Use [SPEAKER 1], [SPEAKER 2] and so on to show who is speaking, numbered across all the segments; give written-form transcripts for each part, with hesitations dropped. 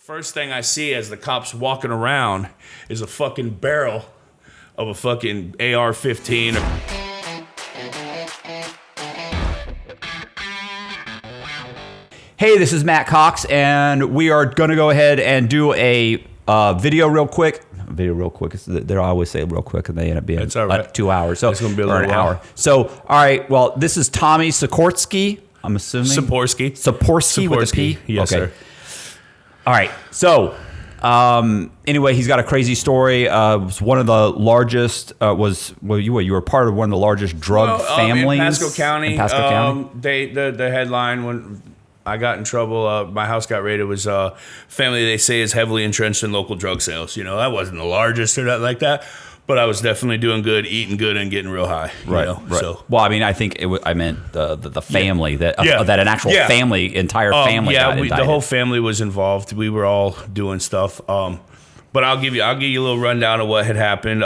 [SPEAKER 1] First thing I see as the cops walking around is a fucking barrel of a fucking AR-15.
[SPEAKER 2] Hey, this is Matt Cox, and we are going to go ahead and do a video real quick. They always say real quick, and they end up being like 2 hours. So
[SPEAKER 1] it's going to be a
[SPEAKER 2] or
[SPEAKER 1] little
[SPEAKER 2] an hour. So, all right. Well, this is Tommy Sikorsky. I'm assuming Sikorsky with a P.
[SPEAKER 1] Yes,
[SPEAKER 2] okay.
[SPEAKER 1] sir.
[SPEAKER 2] All right. So, anyway, he's got a crazy story. Was one of the largest. You were part of one of the largest drug families
[SPEAKER 1] in Pasco County.
[SPEAKER 2] In Pasco County.
[SPEAKER 1] The headline when I got in trouble, my house got raided, was family they say is heavily entrenched in local drug sales. You know, I wasn't the largest or nothing like that, but I was definitely doing good, eating good, and getting real high.
[SPEAKER 2] Right. So, well, I mean, I think I meant the family that an actual family, entire family.
[SPEAKER 1] Yeah, the whole family was involved. We were all doing stuff. But I'll give you a little rundown of what had happened.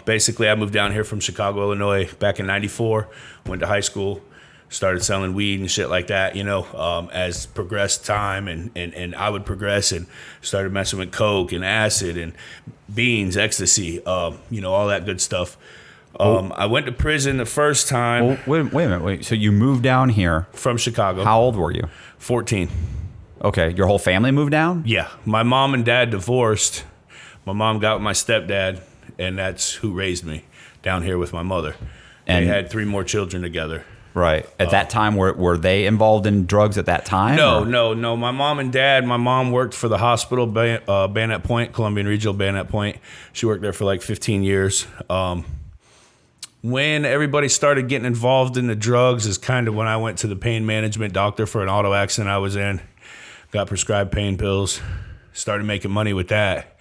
[SPEAKER 1] Basically, I moved down here from Chicago, Illinois, back in '94. Went to high school. Started selling weed and shit like that, as progressed time and I would progress and started messing with coke and acid and beans, ecstasy, all that good stuff. I went to prison the first time.
[SPEAKER 2] Wait a minute. So you moved down here
[SPEAKER 1] from Chicago.
[SPEAKER 2] How old were you?
[SPEAKER 1] 14.
[SPEAKER 2] Okay. Your whole family moved down?
[SPEAKER 1] Yeah. My mom and dad divorced. My mom got with my stepdad, and that's who raised me down here with my mother. And they had 3 more children together.
[SPEAKER 2] Right. At that time, were they involved in drugs at that time?
[SPEAKER 1] No. My mom and dad, my mom worked for the hospital, Bayonet Point, Columbian Regional Bayonet Point. She worked there for like 15 years. When everybody started getting involved in the drugs is kind of when I went to the pain management doctor for an auto accident I was in. Got prescribed pain pills. Started making money with that.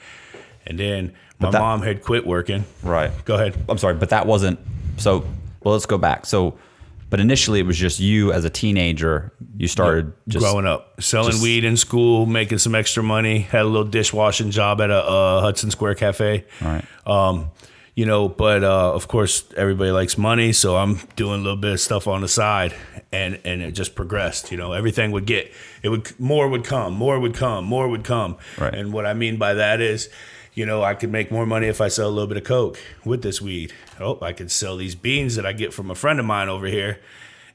[SPEAKER 1] And then my mom had quit working.
[SPEAKER 2] Right.
[SPEAKER 1] Go ahead.
[SPEAKER 2] I'm sorry, but that wasn't... So, well, let's go back. But initially, it was just you as a teenager. You started just
[SPEAKER 1] growing up, selling weed in school, making some extra money. Had a little dishwashing job at a Hudson Square Cafe.
[SPEAKER 2] Right.
[SPEAKER 1] But of course, everybody likes money, so I'm doing a little bit of stuff on the side, and it just progressed. Everything more would come.
[SPEAKER 2] Right.
[SPEAKER 1] And what I mean by that is, I could make more money if I sell a little bit of coke with this weed. I could sell these beans that I get from a friend of mine over here,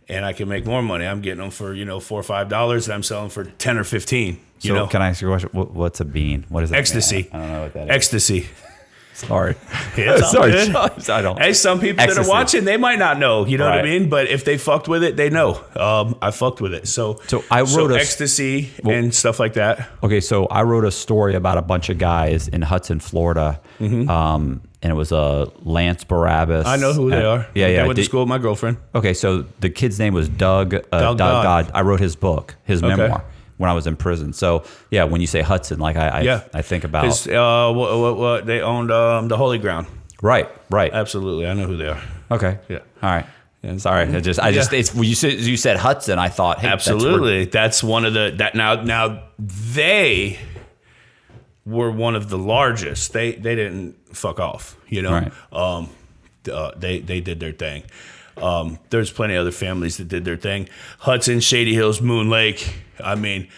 [SPEAKER 1] and I can make more money. I'm getting them for, $4 or $5, and I'm selling for 10 or 15.
[SPEAKER 2] So can I ask you a question? What's a bean? What is that?
[SPEAKER 1] Ecstasy.
[SPEAKER 2] I don't know what that is.
[SPEAKER 1] Ecstasy.
[SPEAKER 2] Sorry.
[SPEAKER 1] Sorry.
[SPEAKER 2] I don't.
[SPEAKER 1] Hey, some people that are watching, they might not know. You know what I mean? But if they fucked with it, they know. I fucked with it. So
[SPEAKER 2] I wrote
[SPEAKER 1] ecstasy and stuff like that.
[SPEAKER 2] Okay, so I wrote a story about a bunch of guys in Hudson, Florida. Mm-hmm. And it was Lance Barabbas.
[SPEAKER 1] I know who they are.
[SPEAKER 2] Yeah.
[SPEAKER 1] I went to school with my girlfriend.
[SPEAKER 2] Okay, so the kid's name was Doug. Doug God. I wrote his book, his memoir, when I was in prison. So yeah, when you say Hudson, like I think about
[SPEAKER 1] what they owned the Holy Ground.
[SPEAKER 2] Right.
[SPEAKER 1] Absolutely, I know who they are.
[SPEAKER 2] Okay.
[SPEAKER 1] Yeah.
[SPEAKER 2] All right. Sorry, it's when you said Hudson, I thought, hey,
[SPEAKER 1] absolutely, that's one of now they were one of the largest. They didn't fuck off,
[SPEAKER 2] Right.
[SPEAKER 1] They did their thing. There's plenty of other families that did their thing. Hudson, Shady Hills, Moon Lake. I mean,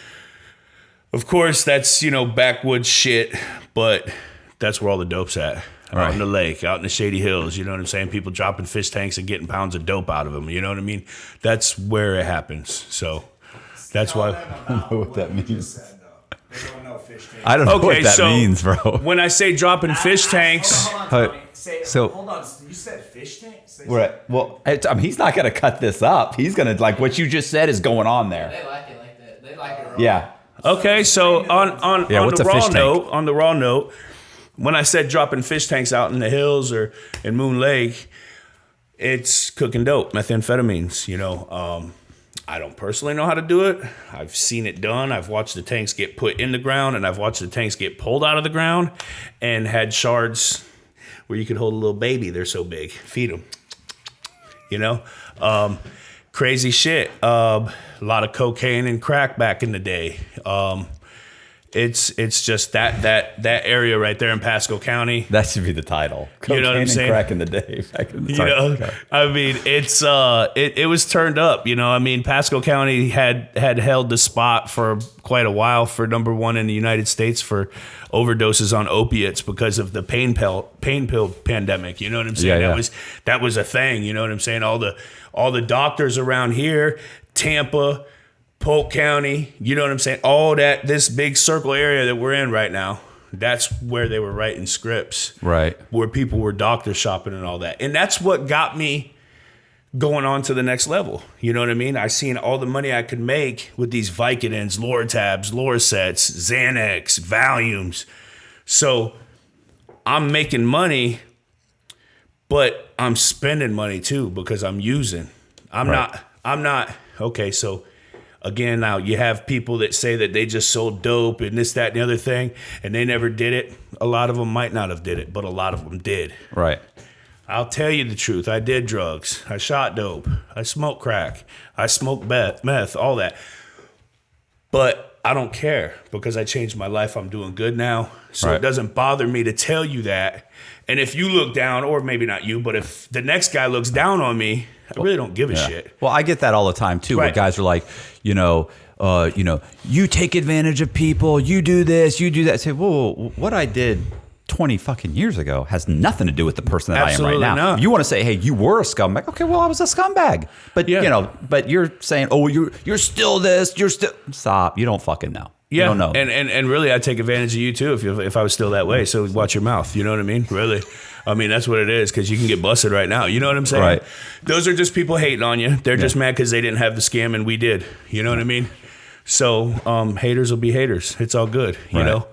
[SPEAKER 1] of course, that's, backwoods shit, but that's where all the dope's at.
[SPEAKER 2] Right.
[SPEAKER 1] Out in the lake, out in the Shady Hills. You know what I'm saying? People dropping fish tanks and getting pounds of dope out of them. You know what I mean? That's where it happens. So that's why.
[SPEAKER 2] I don't know what that means. I don't know what that means, bro.
[SPEAKER 1] When I say dropping fish tanks.
[SPEAKER 3] Hold on. You said fish tanks?
[SPEAKER 2] Right. Well, he's not going to cut this up. He's going to, like, what you just said is going on there.
[SPEAKER 3] They like it like that. They like it raw.
[SPEAKER 2] Yeah.
[SPEAKER 1] Okay, so on the raw note, when I said dropping fish tanks out in the hills or in Moon Lake, it's cooking dope, methamphetamines, I don't personally know how to do it. I've seen it done. I've watched the tanks get put in the ground, and I've watched the tanks get pulled out of the ground and had shards where you could hold a little baby. They're so big. Feed them. Crazy shit. A lot of cocaine and crack back in the day. It's just that area right there in Pasco County.
[SPEAKER 2] That should be the title.
[SPEAKER 1] You know what I'm saying?
[SPEAKER 2] And crack in the day. Back in the time. Okay.
[SPEAKER 1] I mean, it's it was turned up. I mean, Pasco County had held the spot for quite a while for number one in the United States for overdoses on opiates because of the pain pill pandemic. You know what I'm saying?
[SPEAKER 2] Yeah.
[SPEAKER 1] That was a thing. You know what I'm saying? All the doctors around here, Tampa, Polk County, you know what I'm saying? All that, this big circle area that we're in right now, that's where they were writing scripts.
[SPEAKER 2] Right.
[SPEAKER 1] Where people were doctor shopping and all that. And that's what got me going on to the next level. You know what I mean? I seen all the money I could make with these Vicodins, Lortabs, Lorcets, Xanax, Valiums. So I'm making money, but I'm spending money too because I'm using. I'm not, okay, so again, now you have people that say that they just sold dope and this, that, and the other thing, and they never did it. A lot of them might not have did it, but a lot of them did.
[SPEAKER 2] Right.
[SPEAKER 1] I'll tell you the truth. I did drugs. I shot dope. I smoked crack. I smoked meth, all that. But I don't care because I changed my life. I'm doing good now. So It doesn't bother me to tell you that. And if you look down, or maybe not you, but if the next guy looks down on me, I really don't give a shit.
[SPEAKER 2] Well, I get that all the time too, where guys are like, you take advantage of people, you do this, you do that. I say, whoa, what I did 20 fucking years ago has nothing to do with the person that
[SPEAKER 1] Absolutely
[SPEAKER 2] I am right now.
[SPEAKER 1] not.
[SPEAKER 2] You want to say, hey, you were a scumbag. Okay, well, I was a scumbag. But but you're saying, oh, you're still this, you're still stop. You don't fucking know.
[SPEAKER 1] Yeah,
[SPEAKER 2] you don't know.
[SPEAKER 1] And really, I'd take advantage of you too if I was still that way. So watch your mouth. You know what I mean? Really. I mean, that's what it is because you can get busted right now. You know what I'm saying?
[SPEAKER 2] Right.
[SPEAKER 1] Those are just people hating on you. They're just mad because they didn't have the scam and we did. You know what I mean? So haters will be haters. It's all good, you know?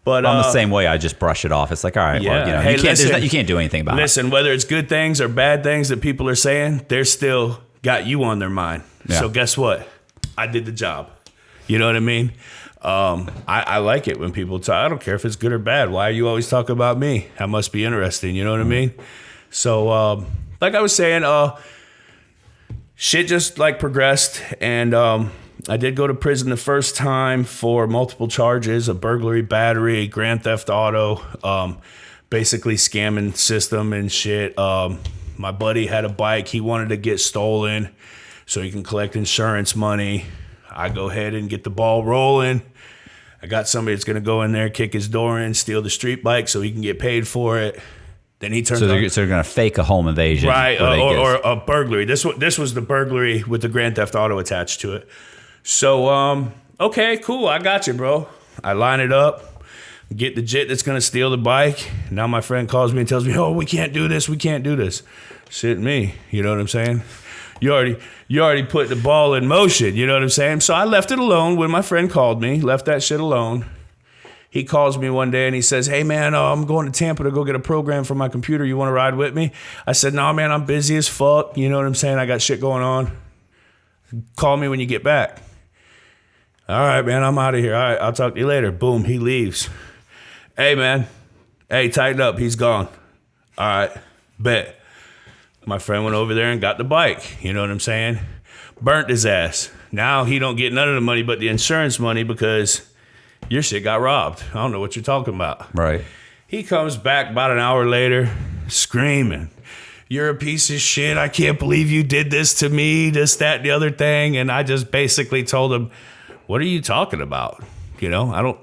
[SPEAKER 1] But
[SPEAKER 2] I'm the same way. I just brush it off. It's like, all right, well,
[SPEAKER 1] Hey,
[SPEAKER 2] you can't do anything about it.
[SPEAKER 1] Listen, whether it's good things or bad things that people are saying, they're still got you on their mind.
[SPEAKER 2] Yeah.
[SPEAKER 1] So guess what? I did the job. You know what I mean? I like it when people talk. I don't care if it's good or bad. Why are you always talking about me? That must be interesting. You know what I mean? So, like I was saying, shit just like progressed, and I did go to prison the first time for multiple charges: a burglary, battery, grand theft auto, basically scamming system and shit. My buddy had a bike he wanted to get stolen so he can collect insurance money. I go ahead and get the ball rolling. I got somebody that's going to go in there, kick his door in, steal the street bike so he can get paid for it. Then he turns.
[SPEAKER 2] So they're going to fake a home invasion,
[SPEAKER 1] right? Or a burglary. This was the burglary with the grand theft auto attached to it. So okay, cool. I got you, bro. I line it up, get the jet that's going to steal the bike. Now my friend calls me and tells me, "Oh, we can't do this. We can't do this." Shit, me. You know what I'm saying? You already put the ball in motion, you know what I'm saying? So I left it alone when my friend called me, left that shit alone. He calls me one day and he says, "Hey man, I'm going to Tampa to go get a program for my computer. You want to ride with me?" I said, "No, man, I'm busy as fuck. You know what I'm saying? I got shit going on. Call me when you get back." "All right, man, I'm out of here. All right, I'll talk to you later." Boom, he leaves. "Hey, man. Hey, tighten up. He's gone." "All right, bet." My friend went over there and got the bike. You know what I'm saying? Burnt his ass. Now he don't get none of the money but the insurance money because your shit got robbed. I don't know what you're talking about.
[SPEAKER 2] Right.
[SPEAKER 1] He comes back about an hour later screaming, "You're a piece of shit. I can't believe you did this to me, this, that, and the other thing." And I just basically told him, "What are you talking about?" You know, I'm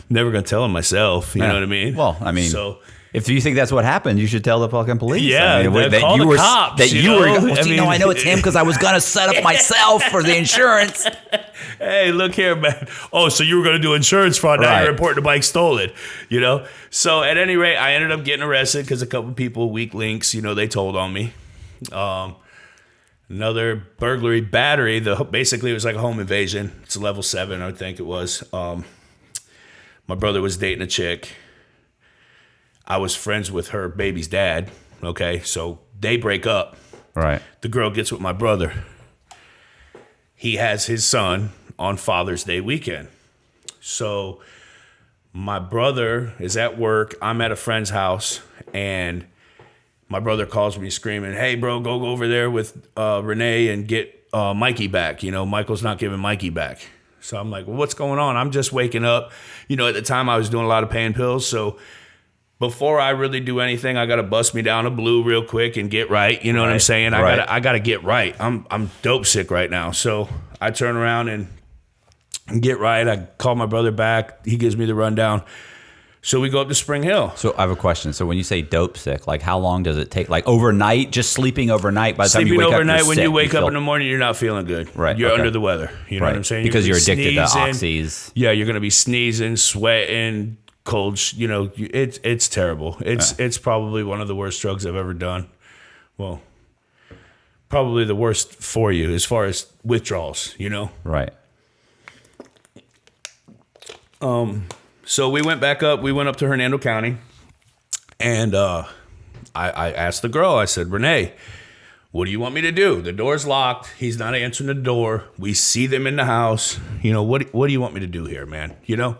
[SPEAKER 1] never going to tell him myself. You know what I mean?
[SPEAKER 2] Well, I mean, so if you think that's what happened, you should tell the fucking police.
[SPEAKER 1] Yeah,
[SPEAKER 2] I mean,
[SPEAKER 1] call the cops.
[SPEAKER 2] I know it's him because I was going to set up myself for the insurance.
[SPEAKER 1] Hey, look here, man. Oh, so you were going to do insurance fraud. Now you're reporting the bike stolen, you know? So at any rate, I ended up getting arrested because a couple people, weak links, you know, they told on me. Another burglary, battery. Basically, it was like a home invasion. It's a level 7, I think it was. My brother was dating a chick. I was friends with her baby's dad. Okay, so they break up.
[SPEAKER 2] Right.
[SPEAKER 1] The girl gets with my brother. He has his son on Father's Day weekend. So my brother is at work. I'm at a friend's house, and my brother calls me screaming, "Hey, bro, go over there with Renee and get Mikey back. You know, Michael's not giving Mikey back." So I'm like, well, what's going on? I'm just waking up. You know, at the time I was doing a lot of pain pills. So before I really do anything, I got to bust me down a blue real quick and get right. You know what I'm saying? I got to get right. I'm dope sick right now. So I turn around and get right. I call my brother back. He gives me the rundown. So we go up to Spring Hill.
[SPEAKER 2] So I have a question. So when you say dope sick, like how long does it take? Like overnight, just sleeping overnight? By the time you wake
[SPEAKER 1] overnight,
[SPEAKER 2] up,
[SPEAKER 1] when you wake up in the morning, you're not feeling good.
[SPEAKER 2] Right.
[SPEAKER 1] You're under the weather. You know what I'm saying?
[SPEAKER 2] Because you're addicted to
[SPEAKER 1] sneezing.
[SPEAKER 2] oxys.
[SPEAKER 1] Yeah, you're going to be sneezing, sweating, cold. You know, it's terrible. It's probably one of the worst drugs I've ever done. Well, probably the worst for you as far as withdrawals, you know?
[SPEAKER 2] Right.
[SPEAKER 1] So we went back up. We went up to Hernando County, and I asked the girl. I said, Renee, what do you want me to do? The door's locked. He's not answering the door. We see them in the house. You know, what do you want me to do here, man? You know?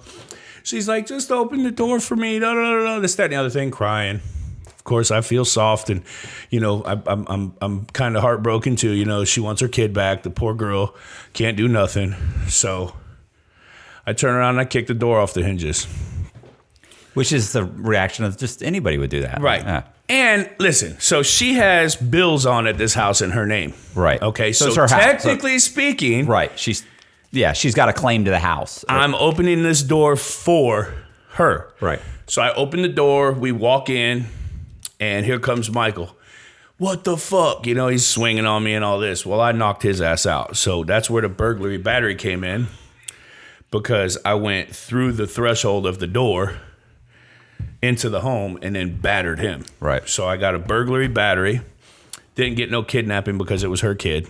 [SPEAKER 1] She's like, just open the door for me. Da, da, da, da, this, that, and the other thing, crying. Of course, I feel soft, and you know, I'm kind of heartbroken too. You know, she wants her kid back. The poor girl can't do nothing. So I turn around and I kick the door off the hinges.
[SPEAKER 2] Which is the reaction of just anybody would do that.
[SPEAKER 1] Right.
[SPEAKER 2] Yeah.
[SPEAKER 1] And listen, so she has bills on at this house in her name.
[SPEAKER 2] Right.
[SPEAKER 1] Okay. So
[SPEAKER 2] it's her
[SPEAKER 1] technically speaking.
[SPEAKER 2] Right. She's got a claim to the house.
[SPEAKER 1] I'm opening this door for her.
[SPEAKER 2] Right.
[SPEAKER 1] So I open the door. We walk in. And here comes Michael. What the fuck? You know, he's swinging on me and all this. Well, I knocked his ass out. So that's where the burglary battery came in. Because I went through the threshold of the door into the home and then battered him.
[SPEAKER 2] Right.
[SPEAKER 1] So I got a burglary battery. Didn't get no kidnapping because it was her kid.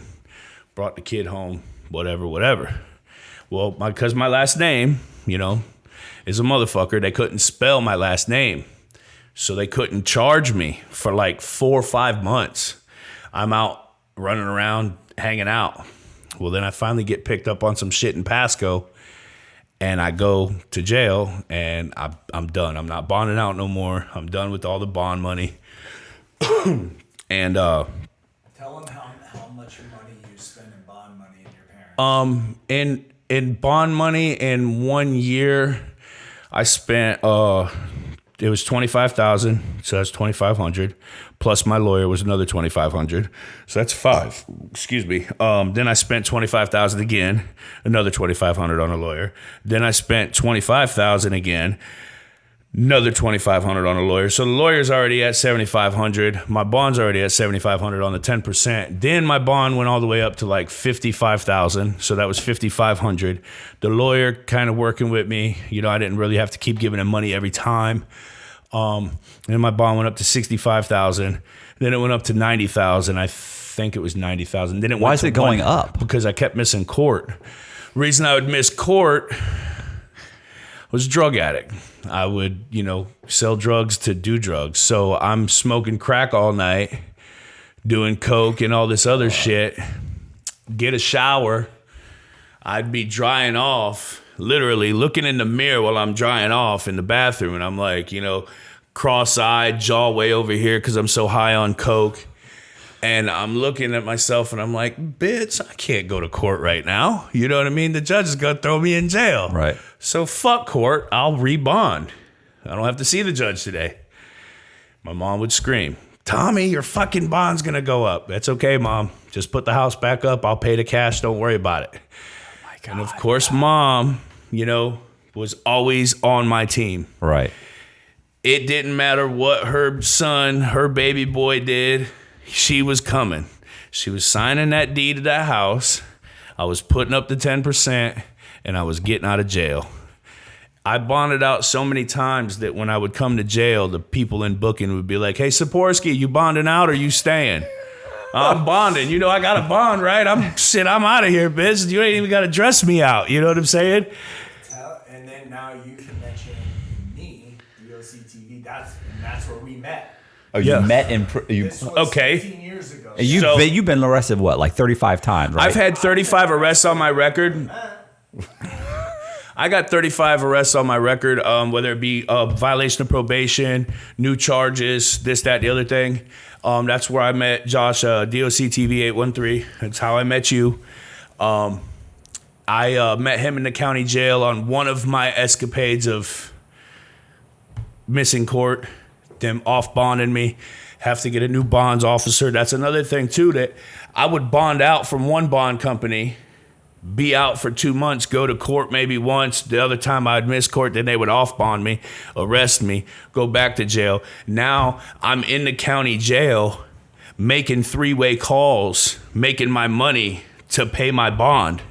[SPEAKER 1] Brought the kid home, whatever. Well, because my last name, you know, is a motherfucker. They couldn't spell my last name. So they couldn't charge me for like 4 or 5 months. I'm out running around, hanging out. Well, then I finally get picked up on some shit in Pasco. And I go to jail, and I'm done. I'm not bonding out no more. I'm done with all the bond money. And
[SPEAKER 3] tell them how much money you spend in bond money in your parents.
[SPEAKER 1] In bond money in 1 year, I spent it was $25,000, so that's $2,500. Plus my lawyer was another $2,500, so that's $5,000. Excuse me. Then I spent $25,000 again, another $2,500 on a lawyer. Then I spent $25,000 again, another $2,500 on a lawyer. So the lawyer's already at $7,500. My bond's already at $7,500 on the 10%. Then my bond went all the way up to like $55,000, so that was $5,500. The lawyer kind of working with me. You know, I didn't really have to keep giving him money every time. Then my bond went up to $65,000. Then it went up to $90,000. I think it was $90,000. Then
[SPEAKER 2] Why is it going up?
[SPEAKER 1] Because I kept missing court. Reason I would miss court was drug addict. I would, you know, sell drugs to do drugs. So I'm smoking crack all night, doing coke and all this other shit. Get a shower. I'd be drying off, literally looking in the mirror while I'm drying off in the bathroom. And I'm like, you know, cross-eyed, jaw way over here because I'm so high on coke. And I'm looking at myself and I'm like, bitch, I can't go to court right now. You know what I mean? The judge is going to throw me in jail.
[SPEAKER 2] Right.
[SPEAKER 1] So fuck court. I'll rebond. I don't have to see the judge today. My mom would scream, Tommy, your fucking bond's going to go up. That's okay, Mom. Just put the house back up. I'll pay the cash. Don't worry about it. Oh my God. And of course, Mom, you know, was always on my team.
[SPEAKER 2] Right.
[SPEAKER 1] It didn't matter what her son, her baby boy did. She was coming. She was signing that deed to that house. I was putting up the 10%, and I was getting out of jail. I bonded out so many times that when I would come to jail, the people in booking would be like, hey, Saporsky, you bonding out or you staying? I'm bonding. You know, I got a bond, right? I'm out of here, bitch. You ain't even got to dress me out. You know what I'm saying?
[SPEAKER 3] And then now you can mention me, DOC TV. That's where we met.
[SPEAKER 2] Oh, you met in...
[SPEAKER 3] This was 15 years ago.
[SPEAKER 2] You've been arrested, what, like 35 times, right?
[SPEAKER 1] I've had 35 arrests on my record. I got 35 arrests on my record, whether it be violation of probation, new charges, this, that, the other thing. That's where I met Josh, DOC TV 813. That's how I met you. I met him in the county jail on one of my escapades of missing court, them off bonding me, have to get a new bonds officer. That's another thing too, that I would bond out from one bond company, be out for 2 months, go to court maybe once. The other time I'd miss court, then they would off bond me, arrest me, go back to jail. Now I'm in the county jail making 3-way calls, making my money to pay my bond.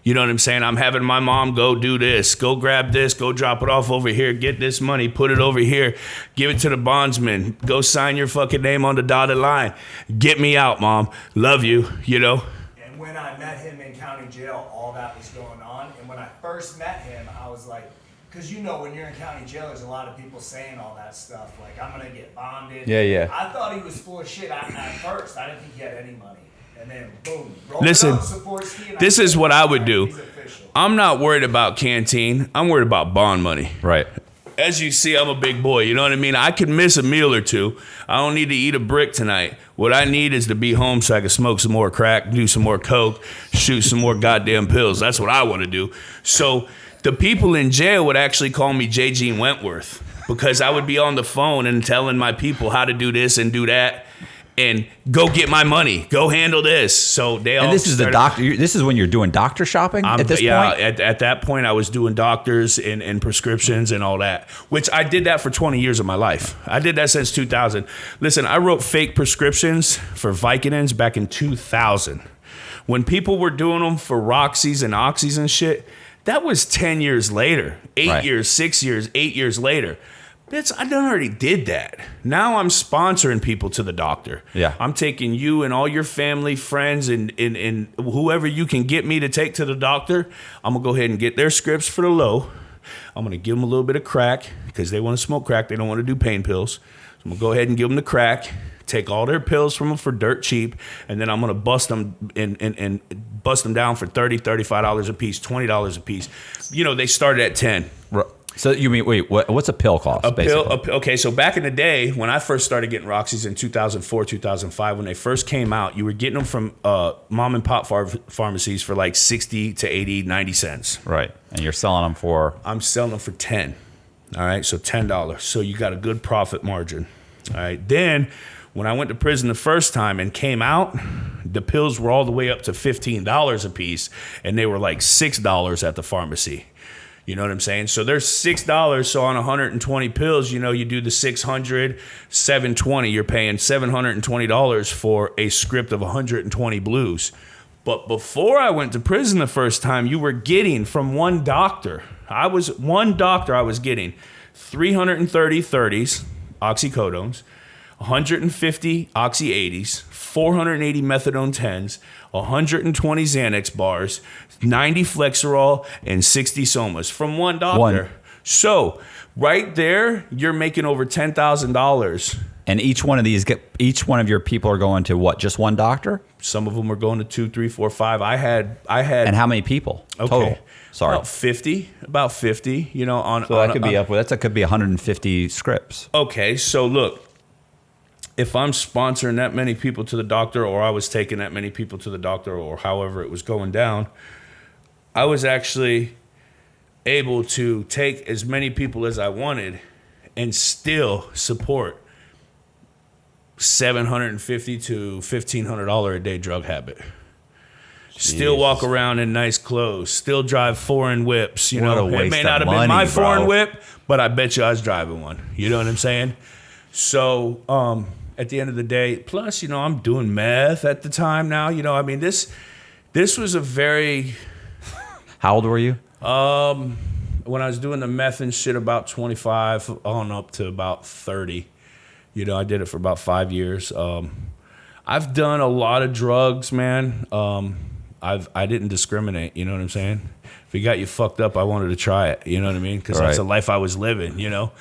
[SPEAKER 1] You know what I'm saying? I'm having my mom go do this, go grab this, go drop it off over here, get this money, put it over here, give it to the bondsman, go sign your fucking name on the dotted line. Get me out, Mom. Love you, you know?
[SPEAKER 3] And when I met him in county jail, all that was going on. And when I first met him, I was like, because you know when you're in county jail, there's a lot of people saying all that stuff, like, I'm going to get bonded.
[SPEAKER 2] Yeah.
[SPEAKER 3] I thought he was full of shit at first. I didn't think he had any money. And then, boom.
[SPEAKER 1] Listen, this is what I would do.
[SPEAKER 3] He's official.
[SPEAKER 1] I'm not worried about canteen. I'm worried about bond money.
[SPEAKER 2] Right.
[SPEAKER 1] As you see, I'm a big boy. You know what I mean? I could miss a meal or two. I don't need to eat a brick tonight. What I need is to be home so I can smoke some more crack, do some more coke, shoot some more goddamn pills. That's what I want to do. So the people in jail would actually call me J. Gene Wentworth, because I would be on the phone and telling my people how to do this and do that. And go get my money. Go handle this. So they all.
[SPEAKER 2] And this is the doctor. This is when you're doing doctor shopping at this point.
[SPEAKER 1] Yeah, at that point, I was doing doctors and prescriptions and all that. Which I did that for 20 years of my life. I did that since 2000. Listen, I wrote fake prescriptions for Vicodins back in 2000. When people were doing them for Roxy's and Oxys and shit, that was 10 years later. 8 years, 6 years, 8 years later. Bitch, I done already did that. Now I'm sponsoring people to the doctor.
[SPEAKER 2] Yeah.
[SPEAKER 1] I'm taking you and all your family, friends, and whoever you can get me to take to the doctor. I'm going to go ahead and get their scripts for the low. I'm going to give them a little bit of crack because they want to smoke crack. They don't want to do pain pills. So I'm going to go ahead and give them the crack, take all their pills from them for dirt cheap, and then I'm going to bust them and bust them down for $30, $35 a piece, $20 a piece. You know, they started at 10.
[SPEAKER 2] Right. So you mean, wait, what's a pill cost?
[SPEAKER 1] Okay, so back in the day, when I first started getting Roxy's in 2004, 2005, when they first came out, you were getting them from mom and pop pharmacies for like 60 to 80, 90 cents.
[SPEAKER 2] Right. And you're selling them for?
[SPEAKER 1] I'm selling them for 10. All right, so $10. So you got a good profit margin. All right, then when I went to prison the first time and came out, the pills were all the way up to $15 a piece, and they were like $6 at the pharmacy. You know what I'm saying? So there's $6. So on 120 pills, you know, you do the 600, 720. You're paying $720 for a script of 120 blues. But before I went to prison the first time, you were getting from one doctor. I was getting 330 30s, oxycodones, 150 oxy 80s, 480 methadone 10s, 120 Xanax bars, 90 Flexerol, and 60 Somas from one doctor. So right there, you're making over $10,000.
[SPEAKER 2] And each one of your people are going to what? Just one doctor?
[SPEAKER 1] Some of them are going to 2, 3, 4, 5. I had.
[SPEAKER 2] And how many people total? Sorry,
[SPEAKER 1] about 50. You know,
[SPEAKER 2] so that could be that could be 150 scripts.
[SPEAKER 1] Okay, so look. If I'm sponsoring that many people to the doctor, or I was taking that many people to the doctor, or however it was going down, I was actually able to take as many people as I wanted and still support $750 to $1,500 a day drug habit. Still walk around in nice clothes. Still drive foreign whips. You know, it may not have been my foreign whip, but I bet you I was driving one. You know what I'm saying? So, at the end of the day, plus, you know, I'm doing meth at the time now. You know, I mean, this was a very...
[SPEAKER 2] How old were you?
[SPEAKER 1] When I was doing the meth and shit, about 25 on up to about 30. You know, I did it for about 5 years. I've done a lot of drugs, man. I didn't discriminate, you know what I'm saying? If it got you fucked up, I wanted to try it, you know what I mean? Because that's the life I was living, you know?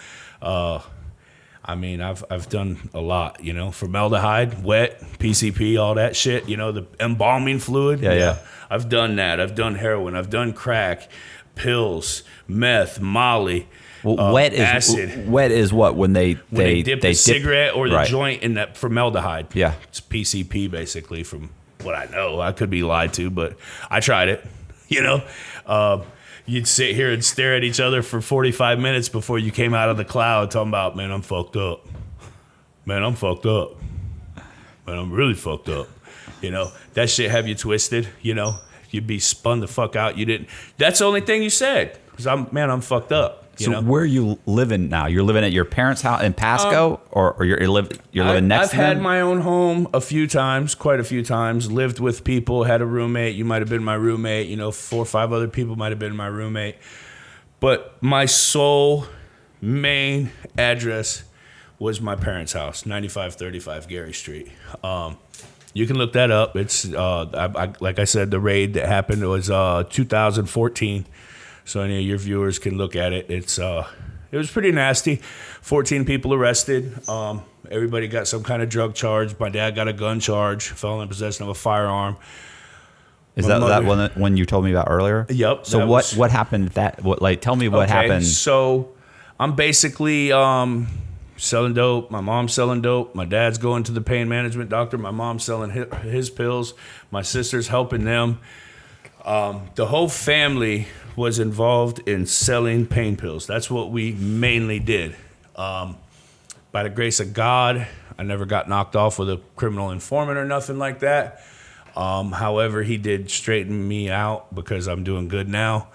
[SPEAKER 1] I mean, I've done a lot, you know, formaldehyde, wet, PCP, all that shit, you know, the embalming fluid.
[SPEAKER 2] Yeah.
[SPEAKER 1] I've done that. I've done heroin. I've done crack, pills, meth, Molly, acid.
[SPEAKER 2] Wet is what? When they
[SPEAKER 1] dip the cigarette or the
[SPEAKER 2] right.
[SPEAKER 1] joint in that formaldehyde.
[SPEAKER 2] Yeah.
[SPEAKER 1] It's PCP basically from what I know. I could be lied to, but I tried it. You know, you'd sit here and stare at each other for 45 minutes before you came out of the cloud talking about, man, I'm fucked up. Man, I'm fucked up. Man, I'm really fucked up. You know, that shit have you twisted, you know. You'd be spun the fuck out. You didn't. That's the only thing you said. Because I'm fucked up.
[SPEAKER 2] So where are you living now? You're living at your parents' house in Pasco, or you're living next to them?
[SPEAKER 1] I've had my own home a few times, quite a few times. Lived with people, had a roommate. You might have been my roommate. You know, 4 or 5 other people might have been my roommate. But my sole main address was my parents' house, 9535 Gary Street. You can look that up. It's like I said, the raid that happened was 2014. So any of your viewers can look at it. It was pretty nasty. 14 people arrested. Everybody got some kind of drug charge. My dad got a gun charge, felon in possession of a firearm.
[SPEAKER 2] Is that one you told me about earlier?
[SPEAKER 1] Yep.
[SPEAKER 2] So what happened? Tell me what happened.
[SPEAKER 1] So I'm basically selling dope. My mom's selling dope. My dad's going to the pain management doctor. My mom's selling his pills. My sister's helping them. The whole family was involved in selling pain pills. That's what we mainly did. By the grace of God, I never got knocked off with a criminal informant or nothing like that. However, he did straighten me out because I'm doing good now.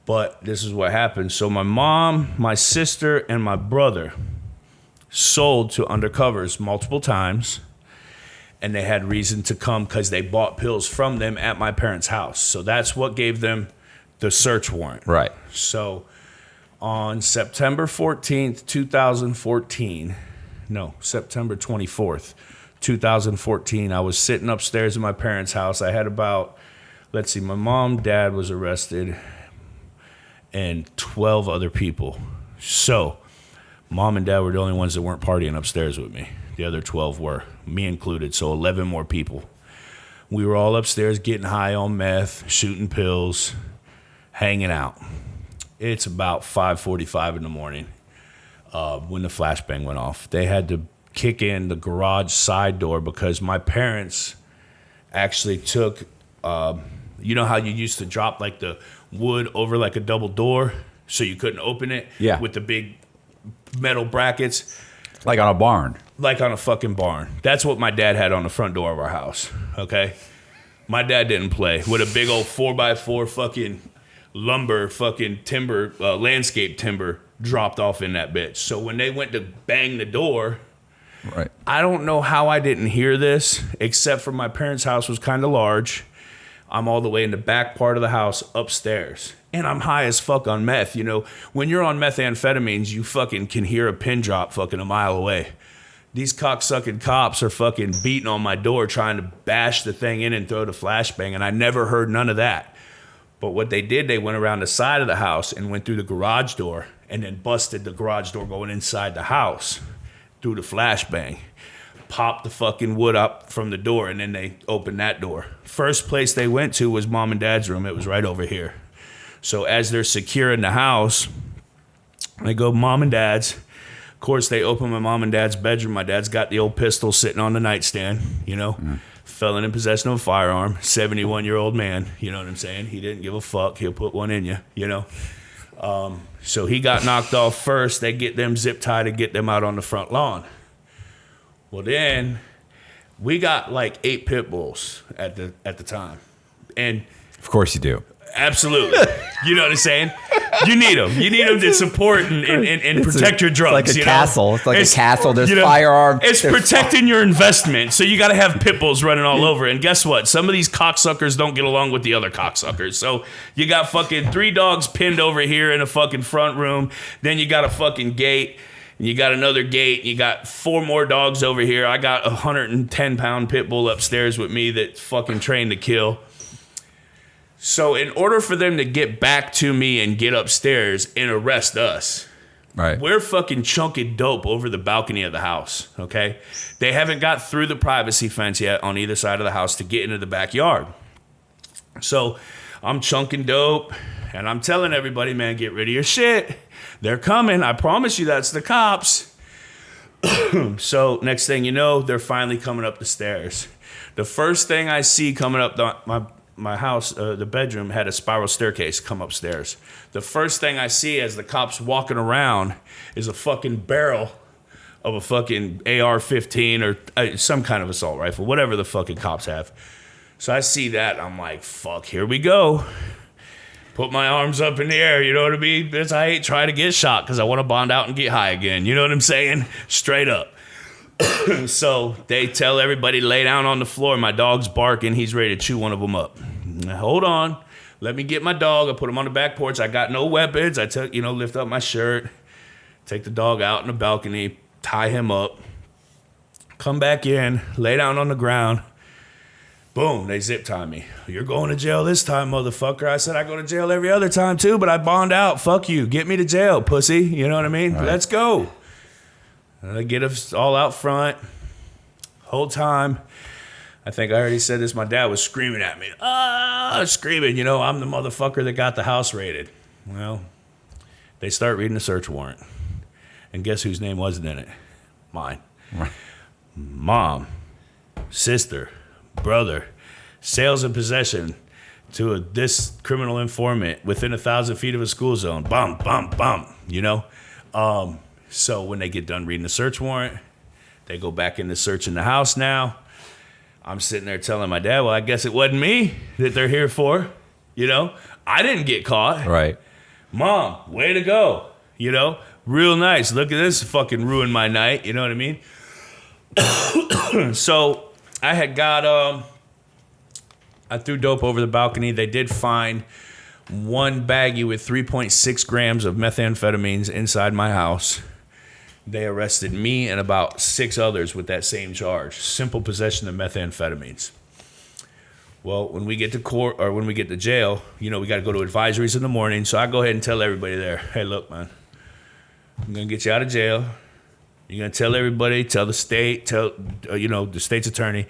[SPEAKER 1] But this is what happened. So my mom, my sister, and my brother sold to undercovers multiple times. And they had reason to come because they bought pills from them at my parents' house. So that's what gave them the search warrant.
[SPEAKER 2] Right.
[SPEAKER 1] So on September 14th, 2014, no, September 24th, 2014, I was sitting upstairs in my parents' house. I had about, my mom, dad was arrested, and 12 other people. So mom and dad were the only ones that weren't partying upstairs with me. The other 12 were, me included, so 11 more people. We were all upstairs getting high on meth, shooting pills, hanging out. It's about 5:45 in the morning when the flashbang went off. They had to kick in the garage side door because my parents actually took, you know how you used to drop like the wood over like a double door so you couldn't open it?
[SPEAKER 2] Yeah.
[SPEAKER 1] With the big metal brackets.
[SPEAKER 2] Like on a barn.
[SPEAKER 1] Like on a fucking barn. That's what my dad had on the front door of our house, okay? My dad didn't play with a big old 4x4 fucking lumber fucking timber, landscape timber dropped off in that bitch. So when they went to bang the door,
[SPEAKER 2] right.
[SPEAKER 1] I don't know how I didn't hear this, except for my parents' house was kind of large. I'm all the way in the back part of the house upstairs. And I'm high as fuck on meth. You know, when you're on methamphetamines, you fucking can hear a pin drop fucking a mile away. These cocksucking cops are fucking beating on my door trying to bash the thing in and throw the flashbang, and I never heard none of that. But what they did, they went around the side of the house and went through the garage door and then busted the garage door going inside the house through the flashbang. Popped the fucking wood up from the door, and then they opened that door. First place they went to was mom and dad's room. It was right over here. So as they're securing the house, they go mom and dad's. Of course, they open my mom and dad's bedroom. My dad's got the old pistol sitting on the nightstand, you know. Felon in possession of a firearm, 71-year-old man, you know what I'm saying? He didn't give a fuck. He'll put one in you, you know. So he got knocked off first. They get them zip tied and get them out on the front lawn. Well, then we got like 8 pit bulls at the time. And
[SPEAKER 2] of course you do.
[SPEAKER 1] Absolutely. You know what I'm saying? You need them. You need them to support and protect your drugs.
[SPEAKER 2] It's like a castle. It's like a castle. There's firearms.
[SPEAKER 1] It's protecting your investment. So you got to have pit bulls running all over. And guess what? Some of these cocksuckers don't get along with the other cocksuckers. So you got fucking 3 dogs pinned over here in a fucking front room. Then you got a fucking gate. And you got another gate. You got 4 more dogs over here. I got a 110-pound pit bull upstairs with me that's fucking trained to kill. So in order for them to get back to me and get upstairs and arrest us,
[SPEAKER 2] right,
[SPEAKER 1] we're fucking chunking dope over the balcony of the house, okay? They haven't got through the privacy fence yet on either side of the house to get into the backyard. So I'm chunking dope, and I'm telling everybody, man, get rid of your shit. They're coming. I promise you that's the cops. So next thing you know, they're finally coming up the stairs. The first thing I see coming up my house, the bedroom had a spiral staircase come upstairs. The first thing I see as the cops walking around is a fucking barrel of a fucking AR-15 or some kind of assault rifle, whatever the fucking cops have. So I see that, I'm like, fuck, here we go. Put my arms up in the air, you know what I mean? Bitch, I ain't trying to get shot because I want to bond out and get high again. You know what I'm saying? Straight up. So they tell everybody lay down on the floor. My dog's barking. He's ready to chew one of them up. Now, hold on. Let me get my dog. I put him on the back porch. I got no weapons. I took, lift up my shirt, take the dog out in the balcony, tie him up, come back in, lay down on the ground. Boom, they zip tie me. You're going to jail this time, motherfucker. I said I go to jail every other time too, but I bond out. Fuck you. Get me to jail, pussy. You know what I mean? Right. Let's go. And they get us all out front. Whole time, I think I already said this, my dad was screaming at me. Screaming, I'm the motherfucker that got the house raided. Well, they start reading the search warrant. And guess whose name wasn't in it? Mine. Right. Mom, sister, brother, sales and possession to this criminal informant within 1,000 feet of a school zone. Bum, bum, bum, So when they get done reading the search warrant, they go back into searching the house now. I'm sitting there telling my dad, well, I guess it wasn't me that they're here for. I didn't get caught.
[SPEAKER 2] Right.
[SPEAKER 1] Mom, way to go. Real nice. Look at this, fucking ruined my night. You know what I mean? So I had got, I threw dope over the balcony. They did find one baggie with 3.6 grams of methamphetamines inside my house. They arrested me and about 6 others with that same charge. Simple possession of methamphetamines. Well, when we get to court or when we get to jail, we got to go to advisories in the morning. So I go ahead and tell everybody there, hey, look, man, I'm going to get you out of jail. You're going to tell everybody, tell the state, the state's attorney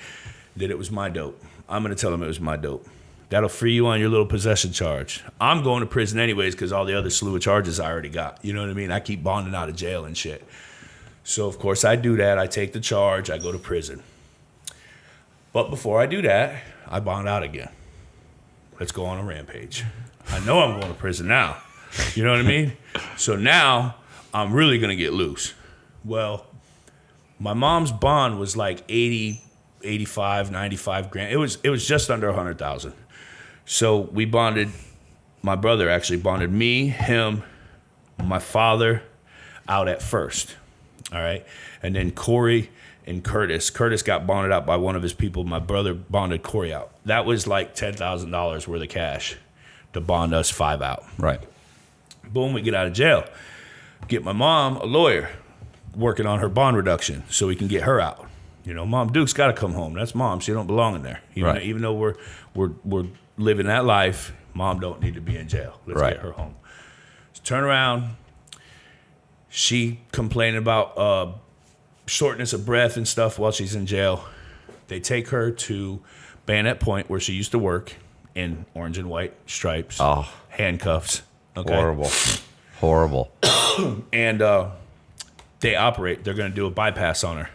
[SPEAKER 1] that it was my dope. I'm going to tell them it was my dope. That'll free you on your little possession charge. I'm going to prison anyways because all the other slew of charges I already got. You know what I mean? I keep bonding out of jail and shit. So, of course, I do that. I take the charge. I go to prison. But before I do that, I bond out again. Let's go on a rampage. I know I'm going to prison now. You know what I mean? So now I'm really going to get loose. Well, my mom's bond was like 80, 85, 95 grand. It was just under 100,000. So we bonded, my brother actually bonded me, him, my father out at first. All right. And then Corey and Curtis. Curtis got bonded out by one of his people. My brother bonded Corey out. That was like $10,000 worth of cash to bond us 5 out.
[SPEAKER 2] Right.
[SPEAKER 1] Boom, we get out of jail. Get my mom a lawyer working on her bond reduction so we can get her out. Mom Duke's got to come home. That's mom. She don't belong in there. Even though we're living that life, mom don't need to be in jail. Let's get her home. So turn around. She complaining about shortness of breath and stuff while she's in jail. They take her to Bayonet Point where she used to work in orange and white stripes, handcuffs. Okay.
[SPEAKER 2] Horrible.
[SPEAKER 1] And they operate. They're going to do a bypass on her.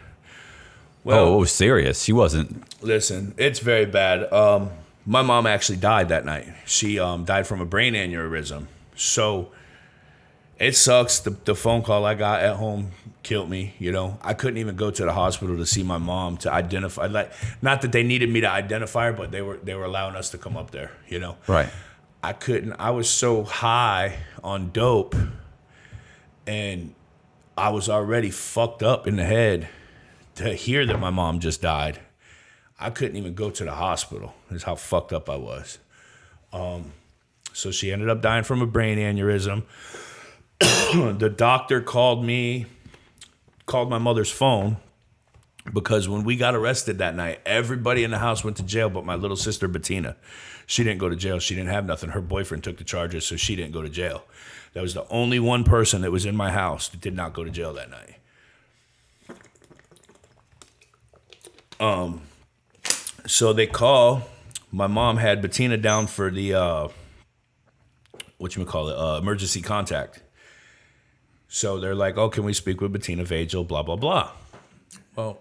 [SPEAKER 1] Well,
[SPEAKER 2] serious. She wasn't.
[SPEAKER 1] Listen, it's very bad. My mom actually died that night. She died from a brain aneurysm. So it sucks. The phone call I got at home killed me. I couldn't even go to the hospital to see my mom to identify. Not that they needed me to identify her, but they were allowing us to come up there.
[SPEAKER 2] Right.
[SPEAKER 1] I couldn't. I was so high on dope, and I was already fucked up in the head. To hear that my mom just died, I couldn't even go to the hospital. That's how fucked up I was. So she ended up dying from a brain aneurysm. The doctor called my mother's phone because when we got arrested that night, everybody in the house went to jail but my little sister Bettina. She didn't go to jail. She didn't have nothing. Her boyfriend took the charges, so she didn't go to jail. That was the only one person that was in my house that did not go to jail that night. So they call. My mom had Bettina down for the emergency contact. So they're like, "Oh, can we speak with Bettina Vagel? Blah blah blah." Well,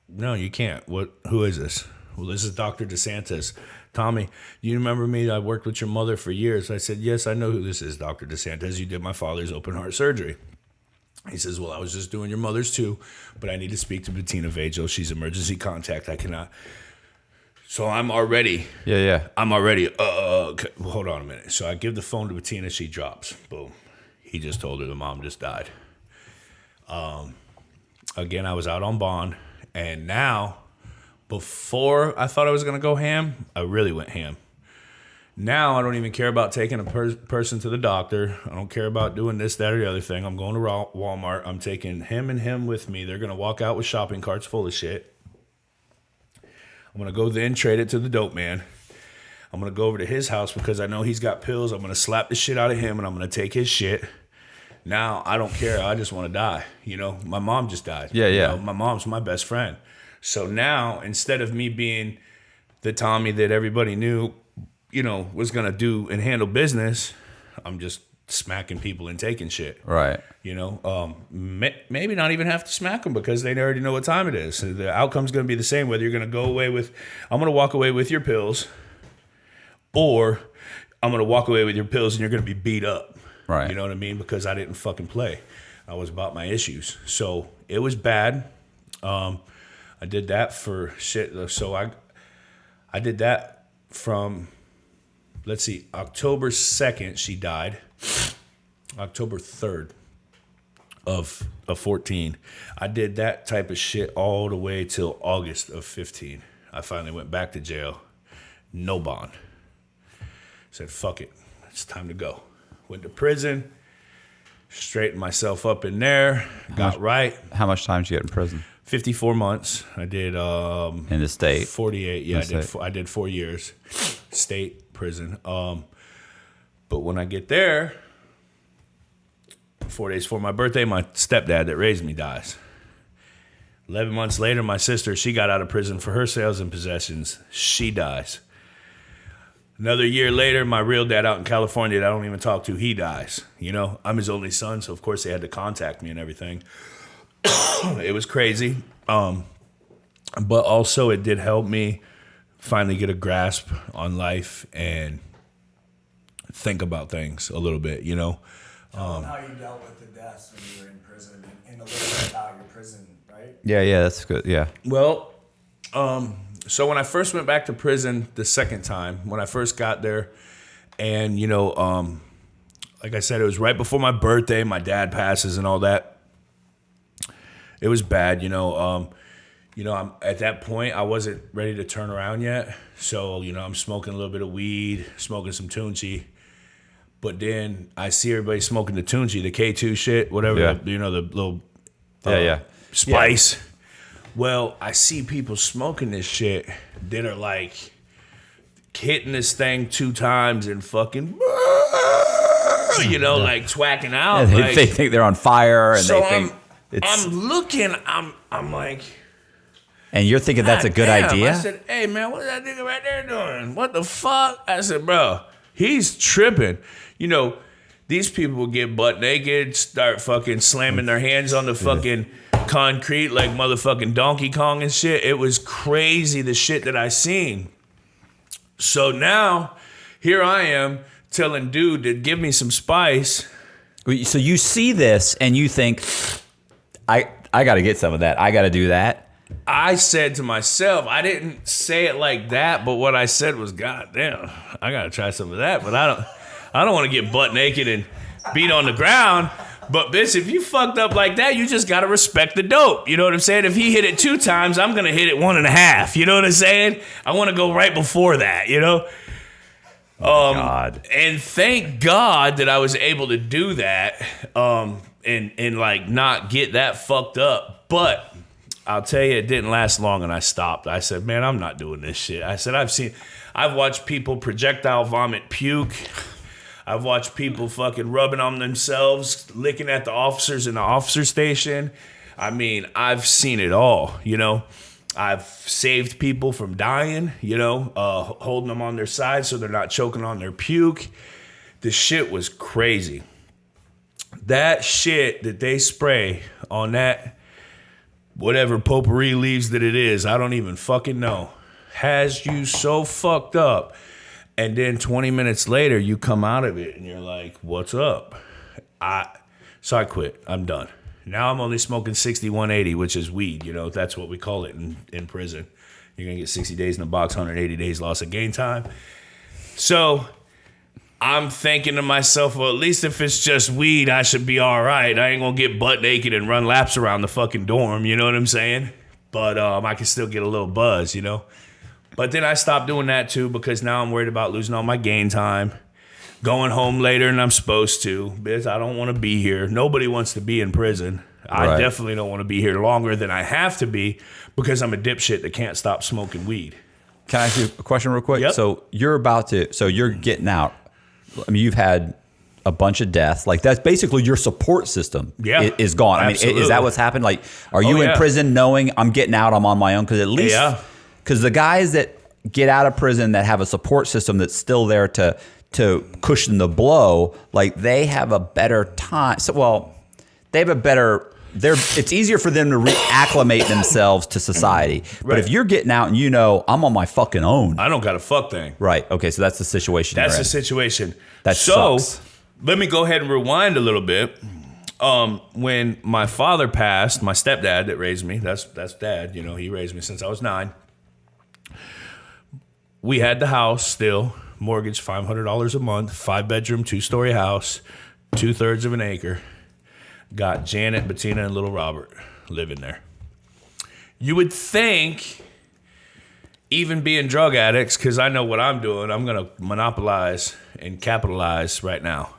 [SPEAKER 1] no, you can't. Who is this? Well, this is Dr. DeSantis. Tommy, you remember me? I worked with your mother for years. I said, yes, I know who this is, Dr. DeSantis. You did my father's open heart surgery. He says, well, I was just doing your mother's too, but I need to speak to Bettina Vagel. She's emergency contact. I cannot. So I'm already.
[SPEAKER 2] Yeah.
[SPEAKER 1] I'm already. Okay. Well, hold on a minute. So I give the phone to Bettina. She drops. Boom. He just told her the mom just died. Again, I was out on bond. And now, before I thought I was going to go ham, I really went ham. Now I don't even care about taking a person to the doctor. I don't care about doing this, that, or the other thing. I'm going to Walmart. I'm taking him with me. They're going to walk out with shopping carts full of shit. I'm going to go then trade it to the dope man. I'm going to go over to his house because I know he's got pills. I'm going to slap the shit out of him and I'm going to take his shit. Now I don't care. I just want to die. You know, my mom just died.
[SPEAKER 2] Yeah.
[SPEAKER 1] You know, my mom's my best friend. So now instead of me being the Tommy that everybody knew, you know, was going to do and handle business, I'm just smacking people and taking shit.
[SPEAKER 2] Right.
[SPEAKER 1] You know, maybe not even have to smack them because they already know what time it is. So the outcome's going to be the same, whether you're going to go away with, I'm going to walk away with your pills, or I'm going to walk away with your pills and you're going to be beat up.
[SPEAKER 2] Right.
[SPEAKER 1] You know what I mean? Because I didn't fucking play. I was about my issues. So it was bad. I did that for shit. So I did that from, let's see, October 2nd, she died. October 3rd of 14. I did that type of shit all the way till August of 15. I finally went back to jail. No bond. Said, fuck it. It's time to go. Went to prison. Straightened myself up in there. Got right.
[SPEAKER 2] How much time did you get in prison?
[SPEAKER 1] 54 months. I did
[SPEAKER 2] in the state.
[SPEAKER 1] 48. Yeah, I did 4 years. State prison. But when I get there, 4 days before my birthday, my stepdad that raised me dies. 11 months later, my sister, she got out of prison for her sales and possessions. She dies. Another year later, my real dad out in California that I don't even talk to, he dies. You know, I'm his only son, so of course they had to contact me and everything. It was crazy. But also it did help me finally get a grasp on life and think about things a little bit, you know.
[SPEAKER 3] Tell them how you dealt with the deaths when you were in prison and a little bit about your prison, right?
[SPEAKER 2] Yeah, that's good. Yeah.
[SPEAKER 1] Well, so when I first went back to prison the second time, when I first got there, and, you know, like I said, it was right before my birthday, my dad passes and all that. It was bad, you know. I'm at that point, I wasn't ready to turn around yet. So, you know, I'm smoking a little bit of weed, smoking some Tunchi. But then I see everybody smoking the Tunchi, the K2 shit, whatever,
[SPEAKER 2] yeah.
[SPEAKER 1] the little spice. Yeah. Well, I see people smoking this shit that are like hitting this thing 2 times and fucking, you know, like twacking out.
[SPEAKER 2] Yeah,
[SPEAKER 1] like,
[SPEAKER 2] they think they're on fire, and
[SPEAKER 1] so
[SPEAKER 2] they think
[SPEAKER 1] I'm looking, I'm like.
[SPEAKER 2] And you're thinking that's a good idea?
[SPEAKER 1] I said, hey, man, what's that nigga right there doing? What the fuck? I said, bro, he's tripping. You know, these people will get butt naked, start fucking slamming their hands on the fucking concrete like motherfucking Donkey Kong and shit. It was crazy, the shit that I seen. So now, here I am telling dude to give me some spice.
[SPEAKER 2] So you see this and you think, I got to get some of that. I got to do that.
[SPEAKER 1] I said to myself, I didn't say it like that, but what I said was, God damn, I got to try some of that, but I don't want to get butt naked and beat on the ground. But bitch, if you fucked up like that, you just got to respect the dope. You know what I'm saying? If he hit it 2 times, I'm going to hit it 1.5. You know what I'm saying? I want to go right before that, you know?
[SPEAKER 2] God.
[SPEAKER 1] And thank God that I was able to do that and like not get that fucked up. But I'll tell you, it didn't last long, and I stopped. I said, man, I'm not doing this shit. I said, I've watched people projectile vomit puke. I've watched people fucking rubbing on themselves, licking at the officers in the officer station. I mean, I've seen it all, you know. I've saved people from dying, you know, holding them on their side so they're not choking on their puke. The shit was crazy. That shit that they spray on that whatever potpourri leaves that it is, I don't even fucking know. has you so fucked up. And then 20 minutes later, you come out of it and you're like, what's up? So I quit. I'm done. Now I'm only smoking 6180, which is weed. You know, that's what we call it in prison. You're going to get 60 days in the box, 180 days loss of gain time. So I'm thinking to myself, well, at least if it's just weed, I should be all right. I ain't going to get butt naked and run laps around the fucking dorm. You know what I'm saying? But I can still get a little buzz, you know? But then I stopped doing that too because now I'm worried about losing all my gain time, going home later than I'm supposed to. Bitch, I don't want to be here. Nobody wants to be in prison. I
[SPEAKER 2] Right.
[SPEAKER 1] definitely don't want to be here longer than I have to be because I'm a dipshit that can't stop smoking weed.
[SPEAKER 2] Can I ask you a question real quick?
[SPEAKER 1] Yep.
[SPEAKER 2] So you're getting out. I mean, you've had a bunch of deaths. Like, that's basically your support system is gone. I mean, is
[SPEAKER 1] Absolutely.
[SPEAKER 2] that what's happened? Like, are you in prison knowing I'm getting out, I'm on my own? Because at least, because the guys that get out of prison that have a support system that's still there to cushion the blow, like, they have a better time. So, well, they have a better... it's easier for them to reacclimate themselves to society. But if you're getting out and you know, I'm on my fucking own.
[SPEAKER 1] I don't got a fuck thing.
[SPEAKER 2] Right. Okay, so that's the situation.
[SPEAKER 1] That's
[SPEAKER 2] you're
[SPEAKER 1] the
[SPEAKER 2] in.
[SPEAKER 1] situation.
[SPEAKER 2] That
[SPEAKER 1] so,
[SPEAKER 2] sucks.
[SPEAKER 1] let me go ahead and rewind a little bit. When my father passed, my stepdad that raised me, that's dad, you know, he raised me since I was 9. We had the house still, mortgage $500 a month, 5-bedroom, 2-story house, 2/3 of an acre. Got Janet, Bettina, and little Robert living there. You would think, even being drug addicts, because I know what I'm doing, I'm going to monopolize and capitalize right now.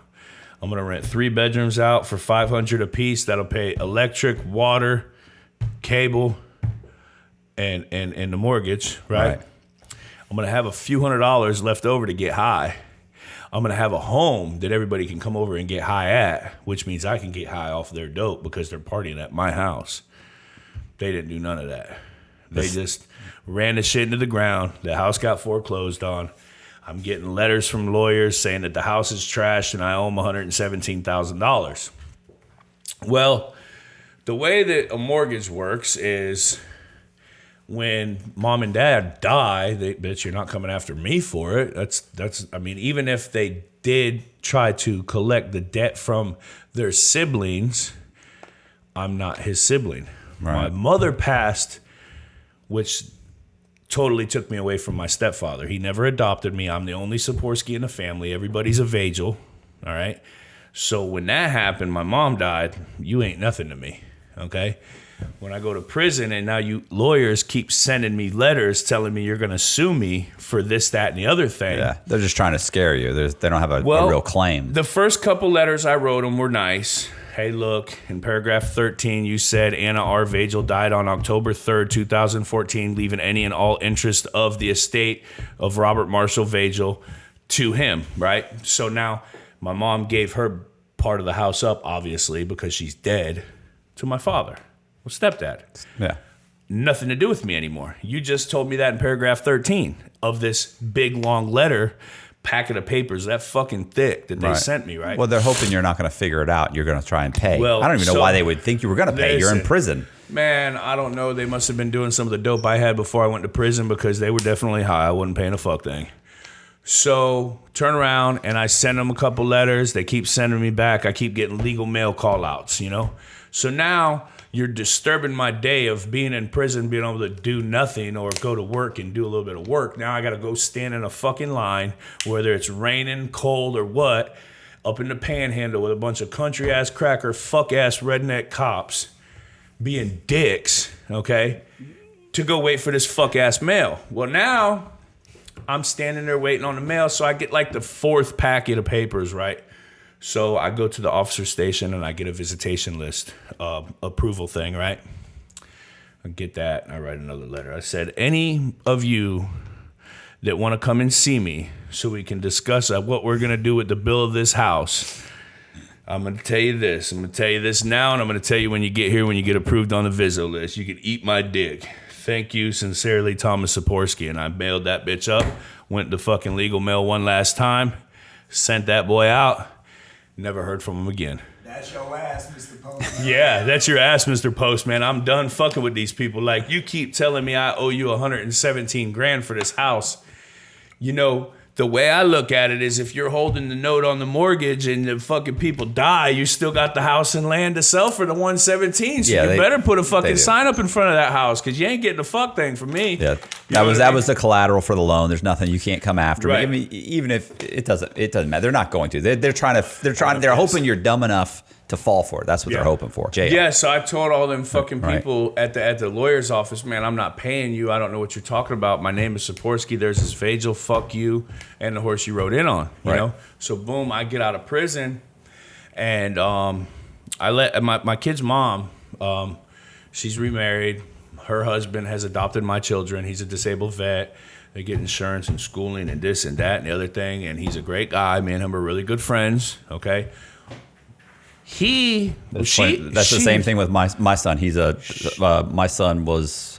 [SPEAKER 1] I'm going to rent 3 bedrooms out for $500 a piece. That'll pay electric, water, cable, and the mortgage, right? I'm going to have a few $100s left over to get high. I'm going to have a home that everybody can come over and get high at, which means I can get high off their dope because they're partying at my house. They didn't do none of that. They just ran the shit into the ground. The house got foreclosed on. I'm getting letters from lawyers saying that the house is trashed and I owe them $117,000. Well, the way that a mortgage works is when mom and dad die, bitch, you're not coming after me for it. That's. I mean, even if they did try to collect the debt from their siblings, I'm not his sibling.
[SPEAKER 2] Right.
[SPEAKER 1] My mother passed, which totally took me away from my stepfather. He never adopted me. I'm the only Sikorsky in the family. Everybody's a Vagel, all right? So when that happened, my mom died. You ain't nothing to me, okay? When I go to prison and now you lawyers keep sending me letters telling me you're going to sue me for this, that, and the other thing.
[SPEAKER 2] Yeah, they're just trying to scare you. They don't have a real claim.
[SPEAKER 1] The first couple letters I wrote them were nice. Hey, look, in paragraph 13, you said Anna R. Vagel died on October 3rd, 2014, leaving any and all interest of the estate of Robert Marshall Vagel to him, right? So now my mom gave her part of the house up, obviously, because she's dead, to my father. Well, stepdad.
[SPEAKER 2] Yeah.
[SPEAKER 1] Nothing to do with me anymore. You just told me that in paragraph 13 of this big, long letter, packet of papers that fucking thick that they sent me, right?
[SPEAKER 2] Well, they're hoping you're not going to figure it out. You're going to try and pay.
[SPEAKER 1] Well,
[SPEAKER 2] I don't even know why they would think you were going to pay. You're in prison.
[SPEAKER 1] Man, I don't know. They must have been doing some of the dope I had before I went to prison because they were definitely high. I wasn't paying a fuck thing. So turn around and I send them a couple letters. They keep sending me back. I keep getting legal mail call outs, you know? So now you're disturbing my day of being in prison, being able to do nothing or go to work and do a little bit of work. Now I got to go stand in a fucking line, whether it's raining, cold, or what, up in the panhandle with a bunch of country-ass cracker, fuck-ass redneck cops being dicks, okay, to go wait for this fuck-ass mail. Well, now I'm standing there waiting on the mail, so I get like the 4th packet of papers, right? So I go to the officer station and I get a visitation list approval thing, right? I get that and I write another letter. I said, any of you that want to come and see me so we can discuss what we're going to do with the bill of this house, I'm going to tell you this. I'm going to tell you this now, and I'm going to tell you when you get here, when you get approved on the visit list. You can eat my dick. Thank you, sincerely, Thomas Sikorsky. And I mailed that bitch up, went to fucking legal mail one last time, sent that boy out. Never heard from him again.
[SPEAKER 3] That's your ass, Mr. Postman.
[SPEAKER 1] Yeah, that's your ass, Mr. Postman. I'm done fucking with these people. Like, you keep telling me I owe you 117 grand for this house. You know, the way I look at it is if you're holding the note on the mortgage and the fucking people die, you still got the house and land to sell for the 117. So you better put a fucking sign up in front of that house because you ain't getting a fuck thing from me.
[SPEAKER 2] Yeah, that was the collateral for the loan. There's nothing you can't come after.
[SPEAKER 1] Right.
[SPEAKER 2] I mean, even if it doesn't matter. They're not going to. They're hoping you're dumb enough to fall for it. That's what they're hoping for. Jail.
[SPEAKER 1] Yeah, so I told all them fucking people at the lawyer's office, man, I'm not paying you. I don't know what you're talking about. My name is Sikorsky. There's this Vagel, fuck you, and the horse you rode in on. You know? So boom, I get out of prison, and I let my kid's mom. She's remarried. Her husband has adopted my children. He's a disabled vet. They get insurance and schooling and this and that and the other thing. And he's a great guy. Me and him are really good friends. Okay. That's
[SPEAKER 2] the same thing with my son. He's my son was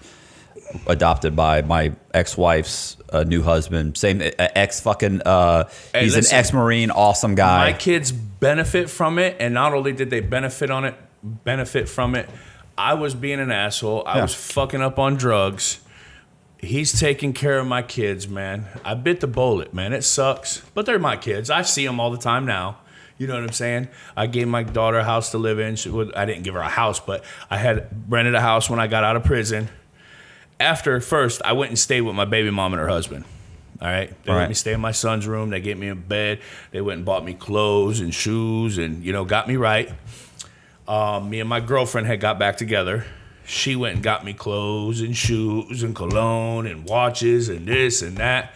[SPEAKER 2] adopted by my ex-wife's new husband. Same ex fucking. He's an ex-Marine, awesome guy.
[SPEAKER 1] My kids benefit from it, and not only did they benefit from it, I was being an asshole. I was fucking up on drugs. He's taking care of my kids, man. I bit the bullet, man. It sucks, but they're my kids. I see them all the time now. You know what I'm saying? I gave my daughter a house to live in. I didn't give her a house, but I had rented a house when I got out of prison. First, I went and stayed with my baby mom and her husband. All right? They let me stay in my son's room. They gave me a bed. They went and bought me clothes and shoes and, got me right. Me and my girlfriend had got back together. She went and got me clothes and shoes and cologne and watches and this and that.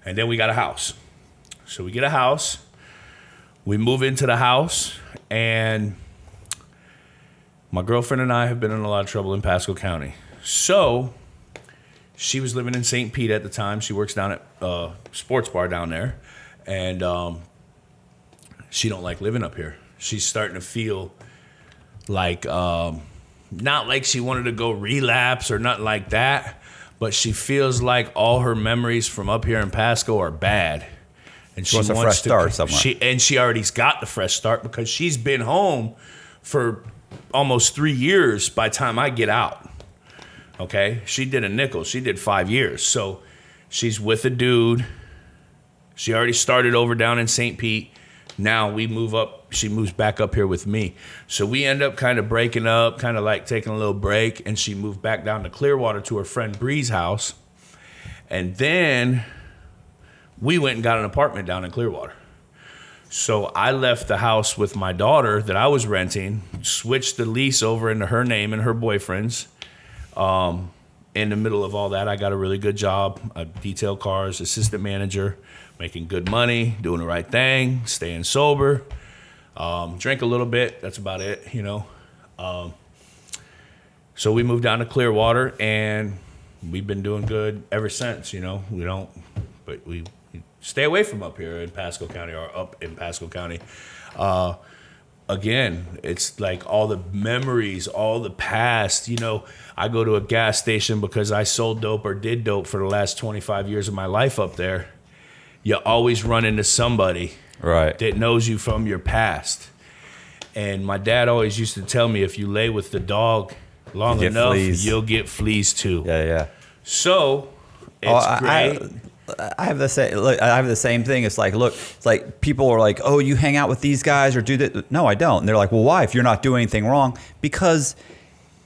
[SPEAKER 1] And then we got a house. So we get a house. We move into the house, and my girlfriend and I have been in a lot of trouble in Pasco County. So she was living in St. Pete at the time. She works down at a sports bar down there, and she don't like living up here. She's starting to feel like, not like she wanted to go relapse or nothing like that, but she feels like all her memories from up here in Pasco are bad. And she wants a fresh start somewhere. She already's got the fresh start because she's been home for almost 3 years by the time I get out. Okay? She did a nickel. She did 5 years. So she's with a dude. She already started over down in St. Pete. Now we move up. She moves back up here with me. So we end up kind of breaking up, kind of like taking a little break. And she moved back down to Clearwater to her friend Bree's house. And then we went and got an apartment down in Clearwater. So I left the house with my daughter that I was renting, switched the lease over into her name and her boyfriend's. In the middle of all that, I got a really good job. I detail cars, assistant manager, making good money, doing the right thing, staying sober, drink a little bit. That's about it, So we moved down to Clearwater, and we've been doing good ever since, we stay away from up here in Pasco County or up in Pasco County. Again, it's like all the memories, all the past. I go to a gas station because I sold dope or did dope for the last 25 years of my life up there. You always run into somebody that knows you from your past. And my dad always used to tell me, if you lay with the dog long enough, you'll get fleas too.
[SPEAKER 2] Yeah.
[SPEAKER 1] So it's great.
[SPEAKER 2] I have the same. Look, I have the same thing. It's like people are like, "Oh, you hang out with these guys or do that?" No, I don't. And they're like, "Well, why? If you're not doing anything wrong?" Because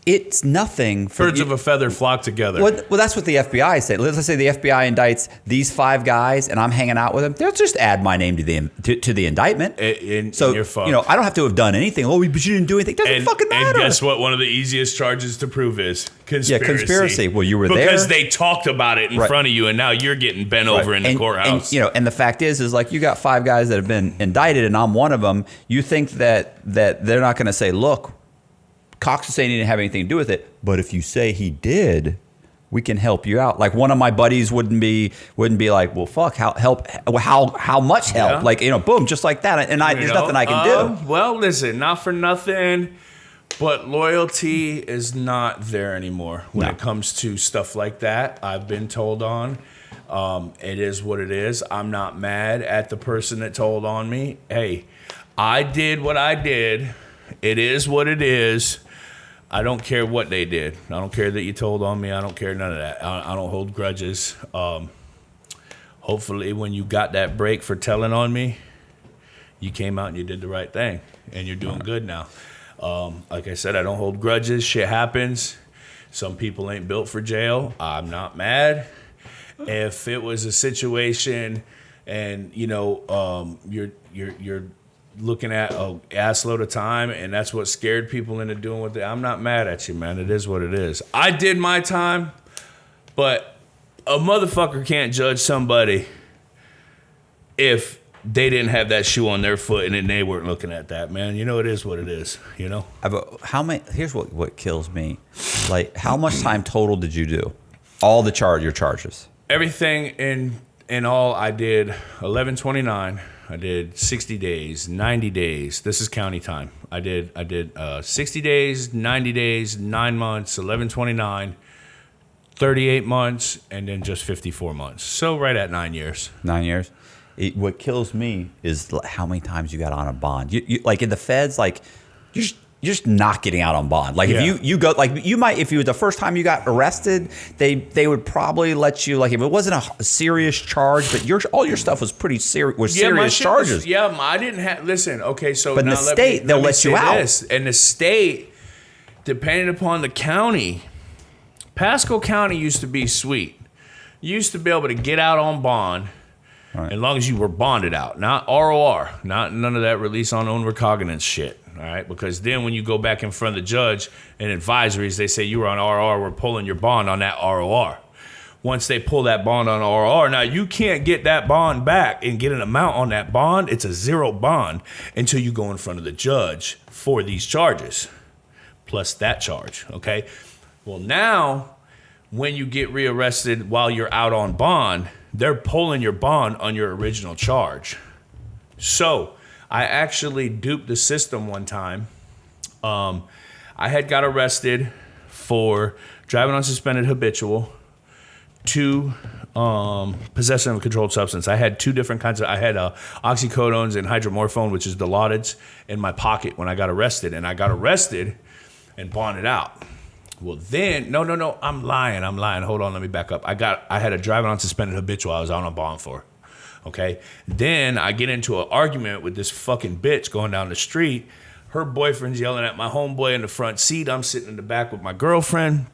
[SPEAKER 2] it's nothing.
[SPEAKER 1] Birds of a feather flock together.
[SPEAKER 2] Well, that's what the FBI said. Let's say the FBI indicts these 5 guys, and I'm hanging out with them. They'll just add my name to the indictment.
[SPEAKER 1] So you're fucked.
[SPEAKER 2] I don't have to have done anything. Oh, but you didn't do anything. Doesn't fucking matter.
[SPEAKER 1] And guess what? One of the easiest charges to prove is conspiracy.
[SPEAKER 2] Yeah, conspiracy. Well, you were there
[SPEAKER 1] because they talked about it in front of you, and now you're getting bent over in the courthouse.
[SPEAKER 2] And the fact is like you got 5 guys that have been indicted, and I'm one of them. You think that they're not going to say, "Look, Cox is saying he didn't have anything to do with it, but if you say he did, we can help you out." Like one of my buddies wouldn't be like, "Well, fuck, how much help?" Yeah. Like, boom, just like that. And there's nothing I can do.
[SPEAKER 1] Well, listen, not for nothing, but loyalty is not there anymore when it comes to stuff like that. I've been told on. It is what it is. I'm not mad at the person that told on me. Hey, I did what I did It is what it is. I don't care what they did. I don't care that you told on me. I don't care none of that. I don't hold grudges. Hopefully when you got that break for telling on me, you came out and you did the right thing, and you're doing good now. Like I said, I don't hold grudges. Shit happens. Some people ain't built for jail. I'm not mad. If it was a situation and, you're looking at a ass load of time and that's what scared people into doing what they, I'm not mad at you, man. It is what it is. I did my time, but a motherfucker can't judge somebody if they didn't have that shoe on their foot and then they weren't looking at that, man. It is what it is,
[SPEAKER 2] How many? Here's what kills me. Like, how much time total did you do? All your charges.
[SPEAKER 1] Everything in all, I did 1129. I did 60 days, 90 days. This is county time. I did 60 days, 90 days, 9 months, 1129, 38 months, and then just 54 months. So right at 9 years.
[SPEAKER 2] 9 years. What kills me is how many times you got on a bond. You like in the feds, like you're just not getting out on bond. Like if you go, like you might, if you were the first time you got arrested, they would probably let you, like if it wasn't a serious charge, but all your stuff was pretty serious, serious charges.
[SPEAKER 1] I didn't have, listen, okay, so
[SPEAKER 2] but in the state, they'll let you out.
[SPEAKER 1] And the state, depending upon the county, Pasco County used to be sweet. You used to be able to get out on bond. Right. As long as you were bonded out, not ROR, none of that release on own recognizance shit. All right, because then when you go back in front of the judge and advisories, they say you were on ROR, we're pulling your bond on that ROR. Once they pull that bond on ROR, now you can't get that bond back and get an amount on that bond. It's a zero bond until you go in front of the judge for these charges, plus that charge. Okay, well now when you get rearrested while you're out on bond, they're pulling your bond on your original charge. So I actually duped the system one time. I had got arrested for driving on suspended habitual, possession of a controlled substance. I had two different kinds I had oxycodones and hydromorphone, which is Dilaudid, in my pocket when I got arrested. And I got arrested and bonded out. Well, then, no, I'm lying. Hold on, let me back up. I had a driving on suspended habitual I was out on bond for, okay? Then I get into an argument with this fucking bitch going down the street. Her boyfriend's yelling at my homeboy in the front seat. I'm sitting in the back with my girlfriend,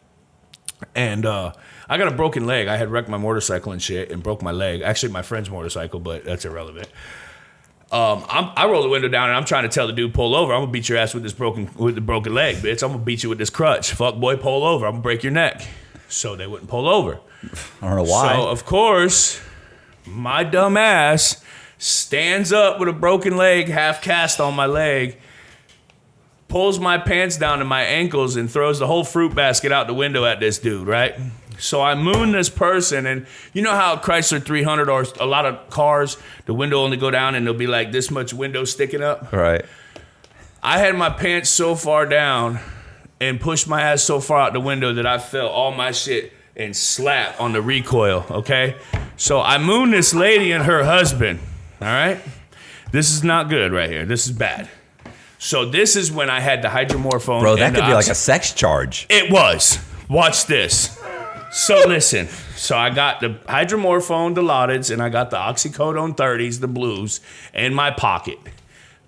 [SPEAKER 1] and I got a broken leg. I had wrecked my motorcycle and shit and broke my leg. Actually, my friend's motorcycle, but that's irrelevant. I roll the window down and I'm trying to tell the dude, pull over. I'm gonna beat your ass with the broken leg, bitch. I'm gonna beat you with this crutch. Fuck boy, pull over. I'm gonna break your neck. So they wouldn't pull over.
[SPEAKER 2] I don't know why.
[SPEAKER 1] So of course, my dumb ass stands up with a broken leg, half cast on my leg, pulls my pants down to my ankles and throws the whole fruit basket out the window at this dude, right? So I moon this person, and you know how Chrysler 300 or a lot of cars, the window only go down and there'll be like this much window sticking up?
[SPEAKER 2] Right.
[SPEAKER 1] I had my pants so far down and pushed my ass so far out the window that I felt all my shit and slap on the recoil, okay? So I moon this lady and her husband, all right? This is not good right here. This is bad. So this is when I had the hydromorphone.
[SPEAKER 2] Bro, that could be like a sex charge.
[SPEAKER 1] It was. Watch this. So listen, I got the hydromorphone Dilaudid and I got the oxycodone 30s, the blues, in my pocket.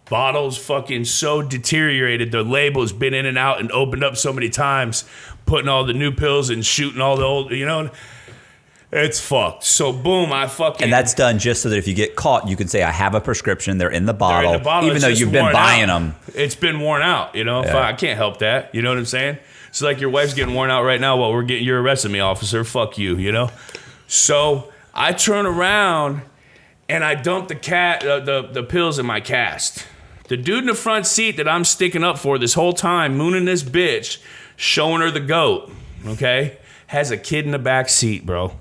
[SPEAKER 1] Bottles fucking so deteriorated, the label's been in and out and opened up so many times, putting all the new pills and shooting all the old, it's fucked. So boom,
[SPEAKER 2] And that's done just so that if you get caught, you can say, I have a prescription, they're in the bottle, even though you've been buying them.
[SPEAKER 1] It's been worn out, I can't help that, you know what I'm saying? It's like your wife's getting worn out right now while you're arresting me, officer. Fuck you, So I turn around and I dump the pills in my cast. The dude in the front seat that I'm sticking up for this whole time, mooning this bitch, showing her the goat, okay, has a kid in the back seat, bro.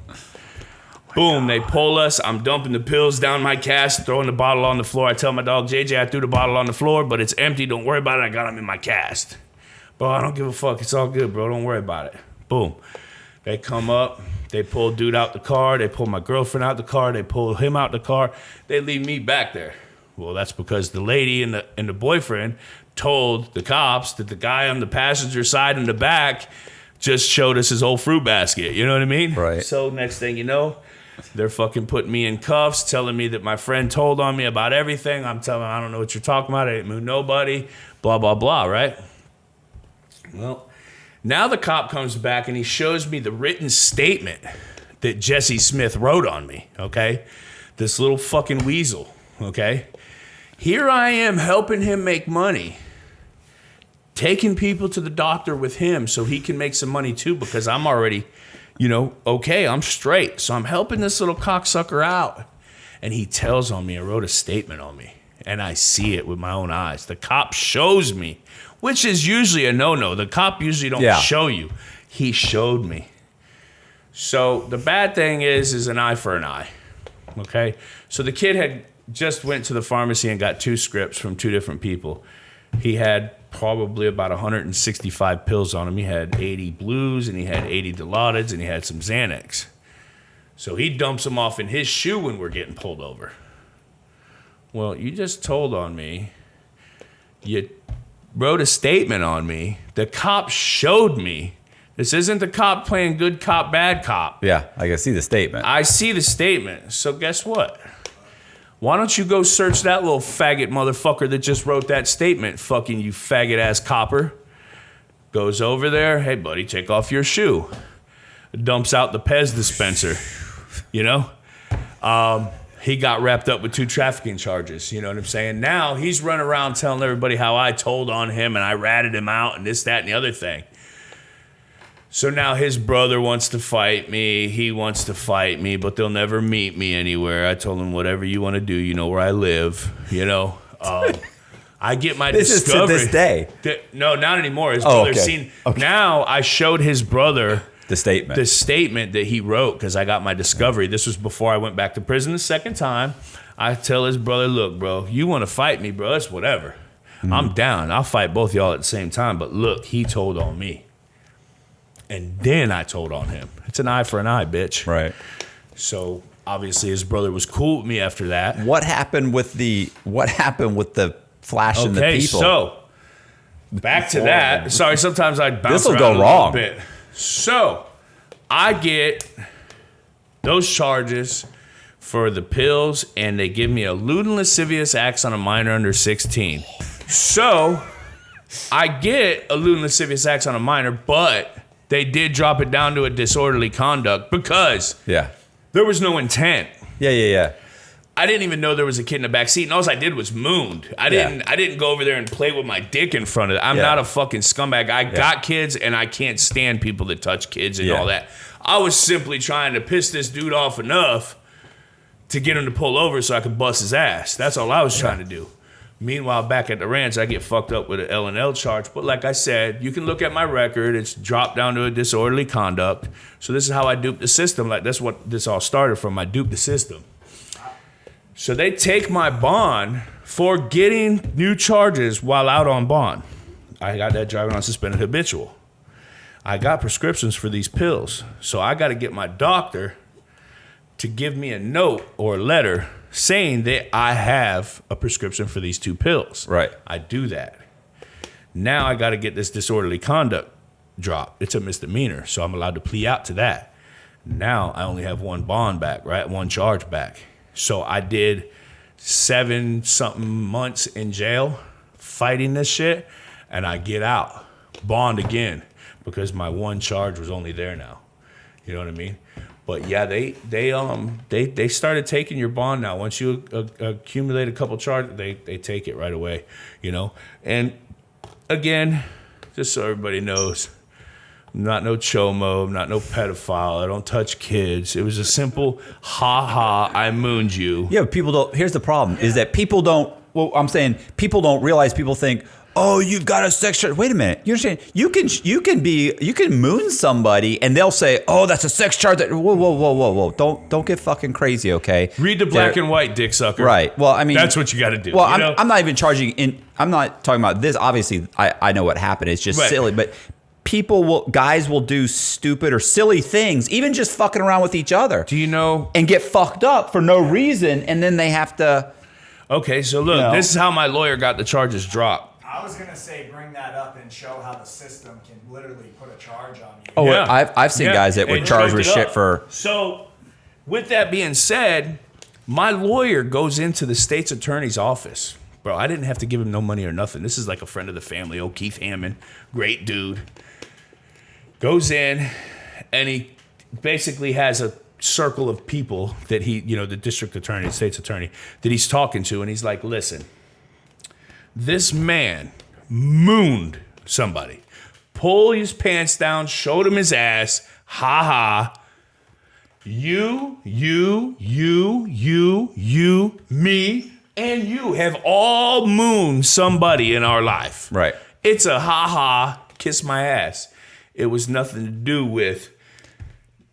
[SPEAKER 1] Boom, they pull us. I'm dumping the pills down my cast, throwing the bottle on the floor. I tell my dog, JJ, I threw the bottle on the floor, but it's empty. Don't worry about it. I got them in my cast. Bro, I don't give a fuck. It's all good, bro. Don't worry about it. Boom. They come up. They pull dude out the car. They pull my girlfriend out the car. They pull him out the car. They leave me back there. Well, that's because the lady and the boyfriend told the cops that the guy on the passenger side in the back just showed us his whole fruit basket. You know what I mean?
[SPEAKER 2] Right.
[SPEAKER 1] So next thing you know, they're fucking putting me in cuffs, telling me that my friend told on me about everything. I'm telling them, I don't know what you're talking about. I didn't move nobody, blah, blah, blah, right? Well, now the cop comes back and he shows me the written statement that Jesse Smith wrote on me, okay? This little fucking weasel, okay? Here I am helping him make money, taking people to the doctor with him so he can make some money too, because I'm already, okay, I'm straight. So I'm helping this little cocksucker out. And he tells on me, I wrote a statement on me, and I see it with my own eyes. The cop shows me, which is usually a no-no. The cop usually don't show you. He showed me. So the bad thing is an eye for an eye, okay? So the kid had just went to the pharmacy and got 2 scripts from 2 different people. He had probably about 165 pills on him. He had 80 blues, and he had 80 Dilaudids, and he had some Xanax. So he dumps them off in his shoe when we're getting pulled over. Well, you just told on me. You wrote a statement on me. The cop showed me. This isn't the cop playing good cop, bad cop.
[SPEAKER 2] Yeah, I can see the statement.
[SPEAKER 1] I see the statement. So guess what? Why don't you go search that little faggot motherfucker that just wrote that statement? Fucking you faggot ass copper. Goes over there. Hey, buddy, take off your shoe. Dumps out the Pez dispenser. He got wrapped up with 2 trafficking charges. You know what I'm saying? Now he's running around telling everybody how I told on him and I ratted him out and this, that, and the other thing. So now his brother wants to fight me. He wants to fight me, but they'll never meet me anywhere. I told him, whatever you want to do, you know where I live. I get my discovery.
[SPEAKER 2] This is to this day.
[SPEAKER 1] No, not anymore. His brother's seen.
[SPEAKER 2] Okay.
[SPEAKER 1] Now I showed his brother
[SPEAKER 2] the statement that he wrote because I got my discovery. This was before I went back to prison the second time. I tell his brother, look, bro, you want to fight me, bro, it's whatever. I'm down. I'll fight both y'all at the same time. But look, he told on me. And then I told on him. It's an eye for an eye, bitch. Right.
[SPEAKER 1] So obviously his brother was cool with me after that.
[SPEAKER 2] What happened with the flashing the people?
[SPEAKER 1] So back to that. Sorry, sometimes I bounce
[SPEAKER 2] This'll
[SPEAKER 1] around
[SPEAKER 2] go
[SPEAKER 1] a
[SPEAKER 2] wrong.
[SPEAKER 1] little bit. So I get those charges for the pills, and they give me a lewd and lascivious acts on a minor under 16. So I get a lewd and lascivious acts on a minor, but they did drop it down to a disorderly conduct because there was no intent.
[SPEAKER 2] Yeah.
[SPEAKER 1] I didn't even know there was a kid in the back seat, and all I did was mooned. I didn't go over there and play with my dick in front of it. I'm not a fucking scumbag. I got kids, and I can't stand people that touch kids and all that. I was simply trying to piss this dude off enough to get him to pull over so I could bust his ass. That's all I was trying to do. Meanwhile, back at the ranch, I get fucked up with an L&L charge. But like I said, you can look at my record. It's dropped down to a disorderly conduct. So this is how I duped the system. Like, that's what this all started from. I duped the system. So they take my bond for getting new charges while out on bond. I got that driving on suspended habitual. I got prescriptions for these pills. So I got to get my doctor to give me a note or a letter saying that I have a prescription for these 2 pills.
[SPEAKER 2] Right.
[SPEAKER 1] I do that. Now I got to get this disorderly conduct drop. It's a misdemeanor, so I'm allowed to plea out to that. Now I only have 1 bond back, right? 1 charge back. So I did 7-something months in jail fighting this shit, and I get out, bond again, because my 1 charge was only there now. You know what I mean? But yeah, they started taking your bond now. Once you accumulate a couple charges, they take it right away, And again, just so everybody knows, I'm not no chomo, I'm not no pedophile, I don't touch kids. It was a simple, I mooned you.
[SPEAKER 2] Yeah, but people don't. Here's the problem: is that people don't. Well, I'm saying people don't realize. People think, oh, you've got a sex charge. Wait a minute. You're saying you can moon somebody and they'll say, oh, that's a sex charge. Whoa. Don't get fucking crazy, okay?
[SPEAKER 1] Read the black and white, dick sucker.
[SPEAKER 2] Right. Well, I mean,
[SPEAKER 1] that's what you got to do.
[SPEAKER 2] Well, I'm not even charging in. I'm not talking about this. Obviously, I know what happened. It's just silly, but guys will do stupid or silly things, even just fucking around with each other.
[SPEAKER 1] Do you know?
[SPEAKER 2] And get fucked up for no reason, and then they have to.
[SPEAKER 1] Okay, so look, this is how my lawyer got the charges dropped.
[SPEAKER 3] I was gonna say bring that up and show how the system can literally put a charge on you.
[SPEAKER 2] Oh,
[SPEAKER 1] Yeah.
[SPEAKER 2] I've seen guys that were
[SPEAKER 1] And
[SPEAKER 2] charged
[SPEAKER 1] choked
[SPEAKER 2] with
[SPEAKER 1] it
[SPEAKER 2] shit
[SPEAKER 1] up.
[SPEAKER 2] for.
[SPEAKER 1] So, with that being said, my lawyer goes into the state's attorney's office. Bro, I didn't have to give him no money or nothing. This is like a friend of the family, Keith Hammond, great dude. Goes in, and he basically has a circle of people that he, the district attorney, the state's attorney, that he's talking to, and he's like, listen, this man mooned somebody, pulled his pants down, showed him his ass, ha ha. You, me, and you have all mooned somebody in our life.
[SPEAKER 2] Right.
[SPEAKER 1] It's a ha ha, kiss my ass. It was nothing to do with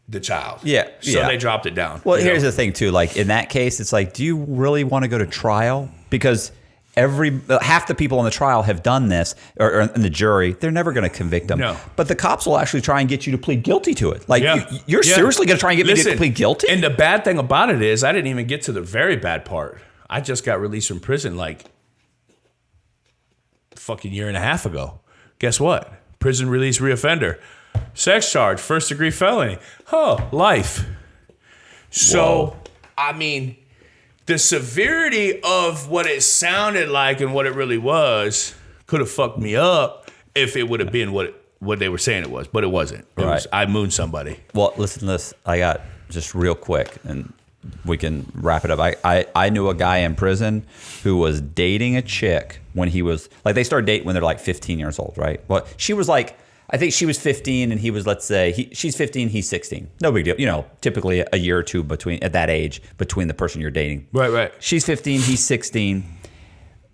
[SPEAKER 1] the child.
[SPEAKER 2] Yeah.
[SPEAKER 1] So they dropped it down.
[SPEAKER 2] Well, here's the thing too. Like in that case, it's like, do you really want to go to trial? Because half the people on the trial have done this, or in the jury, they're never going to convict them.
[SPEAKER 1] No.
[SPEAKER 2] But the cops will actually try and get you to plead guilty to it. Like you're seriously going to try and get me to plead guilty?
[SPEAKER 1] And the bad thing about it is I didn't even get to the very bad part. I just got released from prison like fucking year and a half ago. Guess what? Prison release reoffender. Sex charge, first degree felony. Life. So,
[SPEAKER 2] Whoa.
[SPEAKER 1] I mean, the severity of what it sounded like and what it really was could have fucked me up if it would have been what they were saying it was, but it wasn't. It was, I mooned somebody.
[SPEAKER 2] Well, listen to this. I got just real quick, and we can wrap it up. I knew a guy in prison who was dating a chick when he was, like, they start dating when they're like 15 years old, right? Well, she was like, I think she was 15 and he was, let's say, she's 15, he's 16. No big deal. Typically a year or two at that age between the person you're dating.
[SPEAKER 1] Right.
[SPEAKER 2] She's 15, he's 16.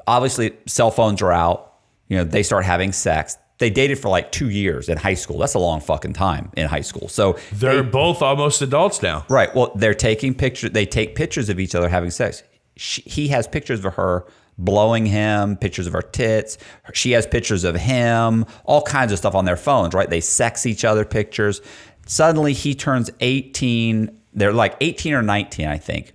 [SPEAKER 2] Obviously, cell phones are out. They start having sex. They dated for like 2 years in high school. That's a long fucking time in high school. So
[SPEAKER 1] they're both almost adults now.
[SPEAKER 2] Right. Well, they're taking pictures. They take pictures of each other having sex. He has pictures of her blowing him, pictures of her tits. She has pictures of him, all kinds of stuff on their phones, right? They sex each other pictures. Suddenly he turns 18. They're like 18 or 19, I think.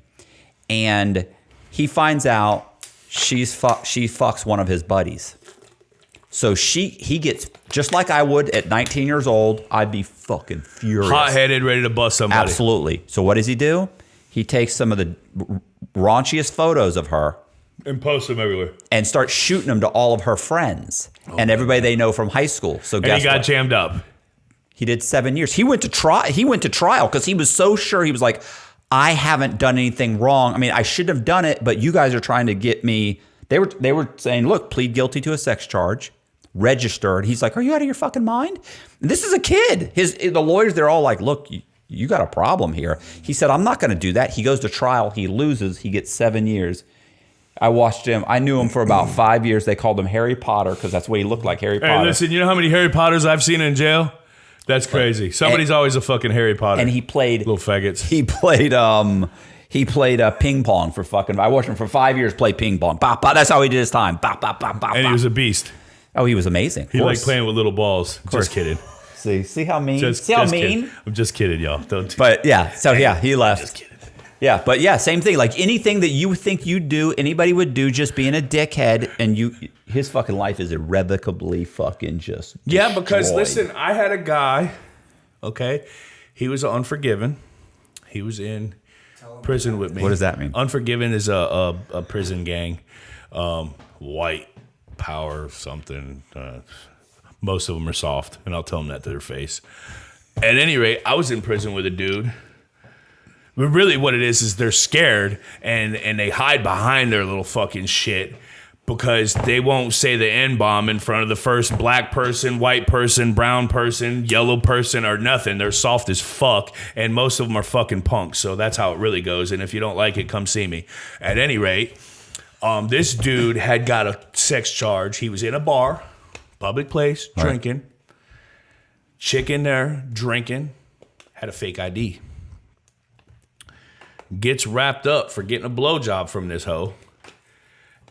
[SPEAKER 2] And he finds out she fucks one of his buddies. So he gets, just like I would at 19 years old, I'd be fucking furious.
[SPEAKER 1] Hot-headed, ready to bust somebody.
[SPEAKER 2] Absolutely. So what does he do? He takes some of the raunchiest photos of her
[SPEAKER 1] and post them everywhere
[SPEAKER 2] and starts shooting them to all of her friends and everybody they know from high school. So guess
[SPEAKER 1] he got
[SPEAKER 2] what?
[SPEAKER 1] jammed up.
[SPEAKER 2] He did 7 years. He went to trial because he was so sure. He was like, I haven't done anything wrong. I mean, I shouldn't have done it, but you guys are trying to get me. They were saying, look, plead guilty to a sex charge. Registered. He's like, are you out of your fucking mind? This is a kid. The lawyers, they're all like, look, you got a problem here. He said, I'm not going to do that. He goes to trial. He loses. He gets 7 years. I watched him. I knew him for about 5 years. They called him Harry Potter because that's what he looked like, Harry Potter.
[SPEAKER 1] Hey, listen, you know how many Harry Potters I've seen in jail? That's crazy. Somebody's always a fucking Harry Potter.
[SPEAKER 2] And he played
[SPEAKER 1] little faggots.
[SPEAKER 2] He played ping pong for fucking. I watched him for 5 years play ping pong. Bah, bah, that's how he did his time. Bah, bah, bah, bah,
[SPEAKER 1] and
[SPEAKER 2] bah.
[SPEAKER 1] he was a beast.
[SPEAKER 2] Oh, he was amazing.
[SPEAKER 1] He liked playing with little balls. Just kidding.
[SPEAKER 2] See how mean?
[SPEAKER 1] See
[SPEAKER 2] how
[SPEAKER 1] mean?
[SPEAKER 2] Kidding.
[SPEAKER 1] I'm just kidding, y'all. Don't.
[SPEAKER 2] But yeah, so yeah, he left.
[SPEAKER 1] Just kidding.
[SPEAKER 2] Yeah, but yeah, same thing. Like anything that you think you'd do, anybody would do, just being a dickhead, and his fucking life is irrevocably fucking just
[SPEAKER 1] Yeah, because
[SPEAKER 2] destroyed.
[SPEAKER 1] listen, I had a guy, okay, he was Unforgiven. He was in prison with me.
[SPEAKER 2] What does that mean?
[SPEAKER 1] Unforgiven is a prison gang, white power something. Most of them are soft, and I'll tell them that to their face. At any rate, I was in prison with a dude. But really what it is they're scared and they hide behind their little fucking shit because they won't say the N-bomb in front of the first black person, white person, brown person, yellow person, or nothing. They're soft as fuck, and most of them are fucking punks. So that's how it really goes. And if you don't like it, come see me. At any rate, this dude had got a sex charge. He was in a bar, public place, drinking. Chick in there, drinking, had a fake ID. Gets wrapped up for getting a blowjob from this hoe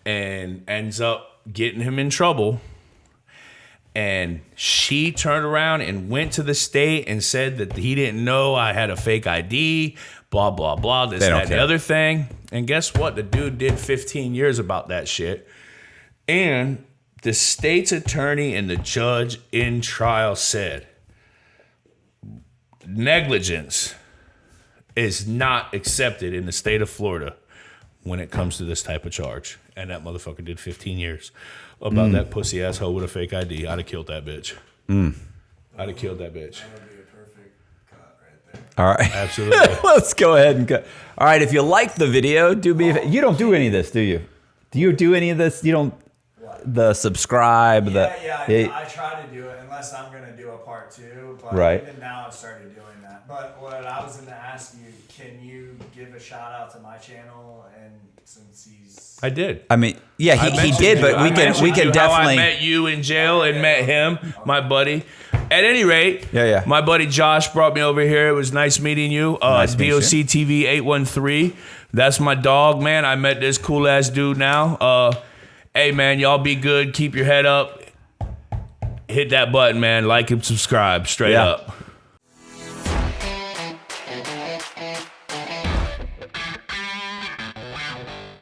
[SPEAKER 1] and ends up getting him in trouble. And she turned around and went to the state and said that he didn't know I had a fake ID, blah, blah, blah, this, that, and the other thing. And guess what? The dude did 15 years about that shit. And The state's attorney and the judge in trial said negligence is not accepted in the state of Florida when it comes to this type of charge. And that motherfucker did 15 years about that pussy asshole with a fake ID. I'd have killed that bitch. I'd have killed that bitch.
[SPEAKER 3] That would be a perfect cut right there.
[SPEAKER 2] All right.
[SPEAKER 1] Absolutely.
[SPEAKER 2] Let's go ahead and cut. All right. If you like the video, do me. You don't do any of this, do you? Do you do any of this? You don't. The subscribe.
[SPEAKER 3] I try to do it unless I'm going to do a part 2. But even now I've started doing that. But what I was going to ask you, can you give a shout out to my channel? And since he's...
[SPEAKER 1] I did.
[SPEAKER 2] I mean, yeah, he did, but we can definitely...
[SPEAKER 1] How I met you in jail and met him, my buddy. At any rate, my buddy Josh brought me over here. It was nice meeting you.
[SPEAKER 2] Nice meeting you.
[SPEAKER 1] DOC TV 813. That's my dog, man. I met this cool ass dude now. Hey, man, y'all be good. Keep your head up. Hit that button, man. Like and subscribe. Straight up.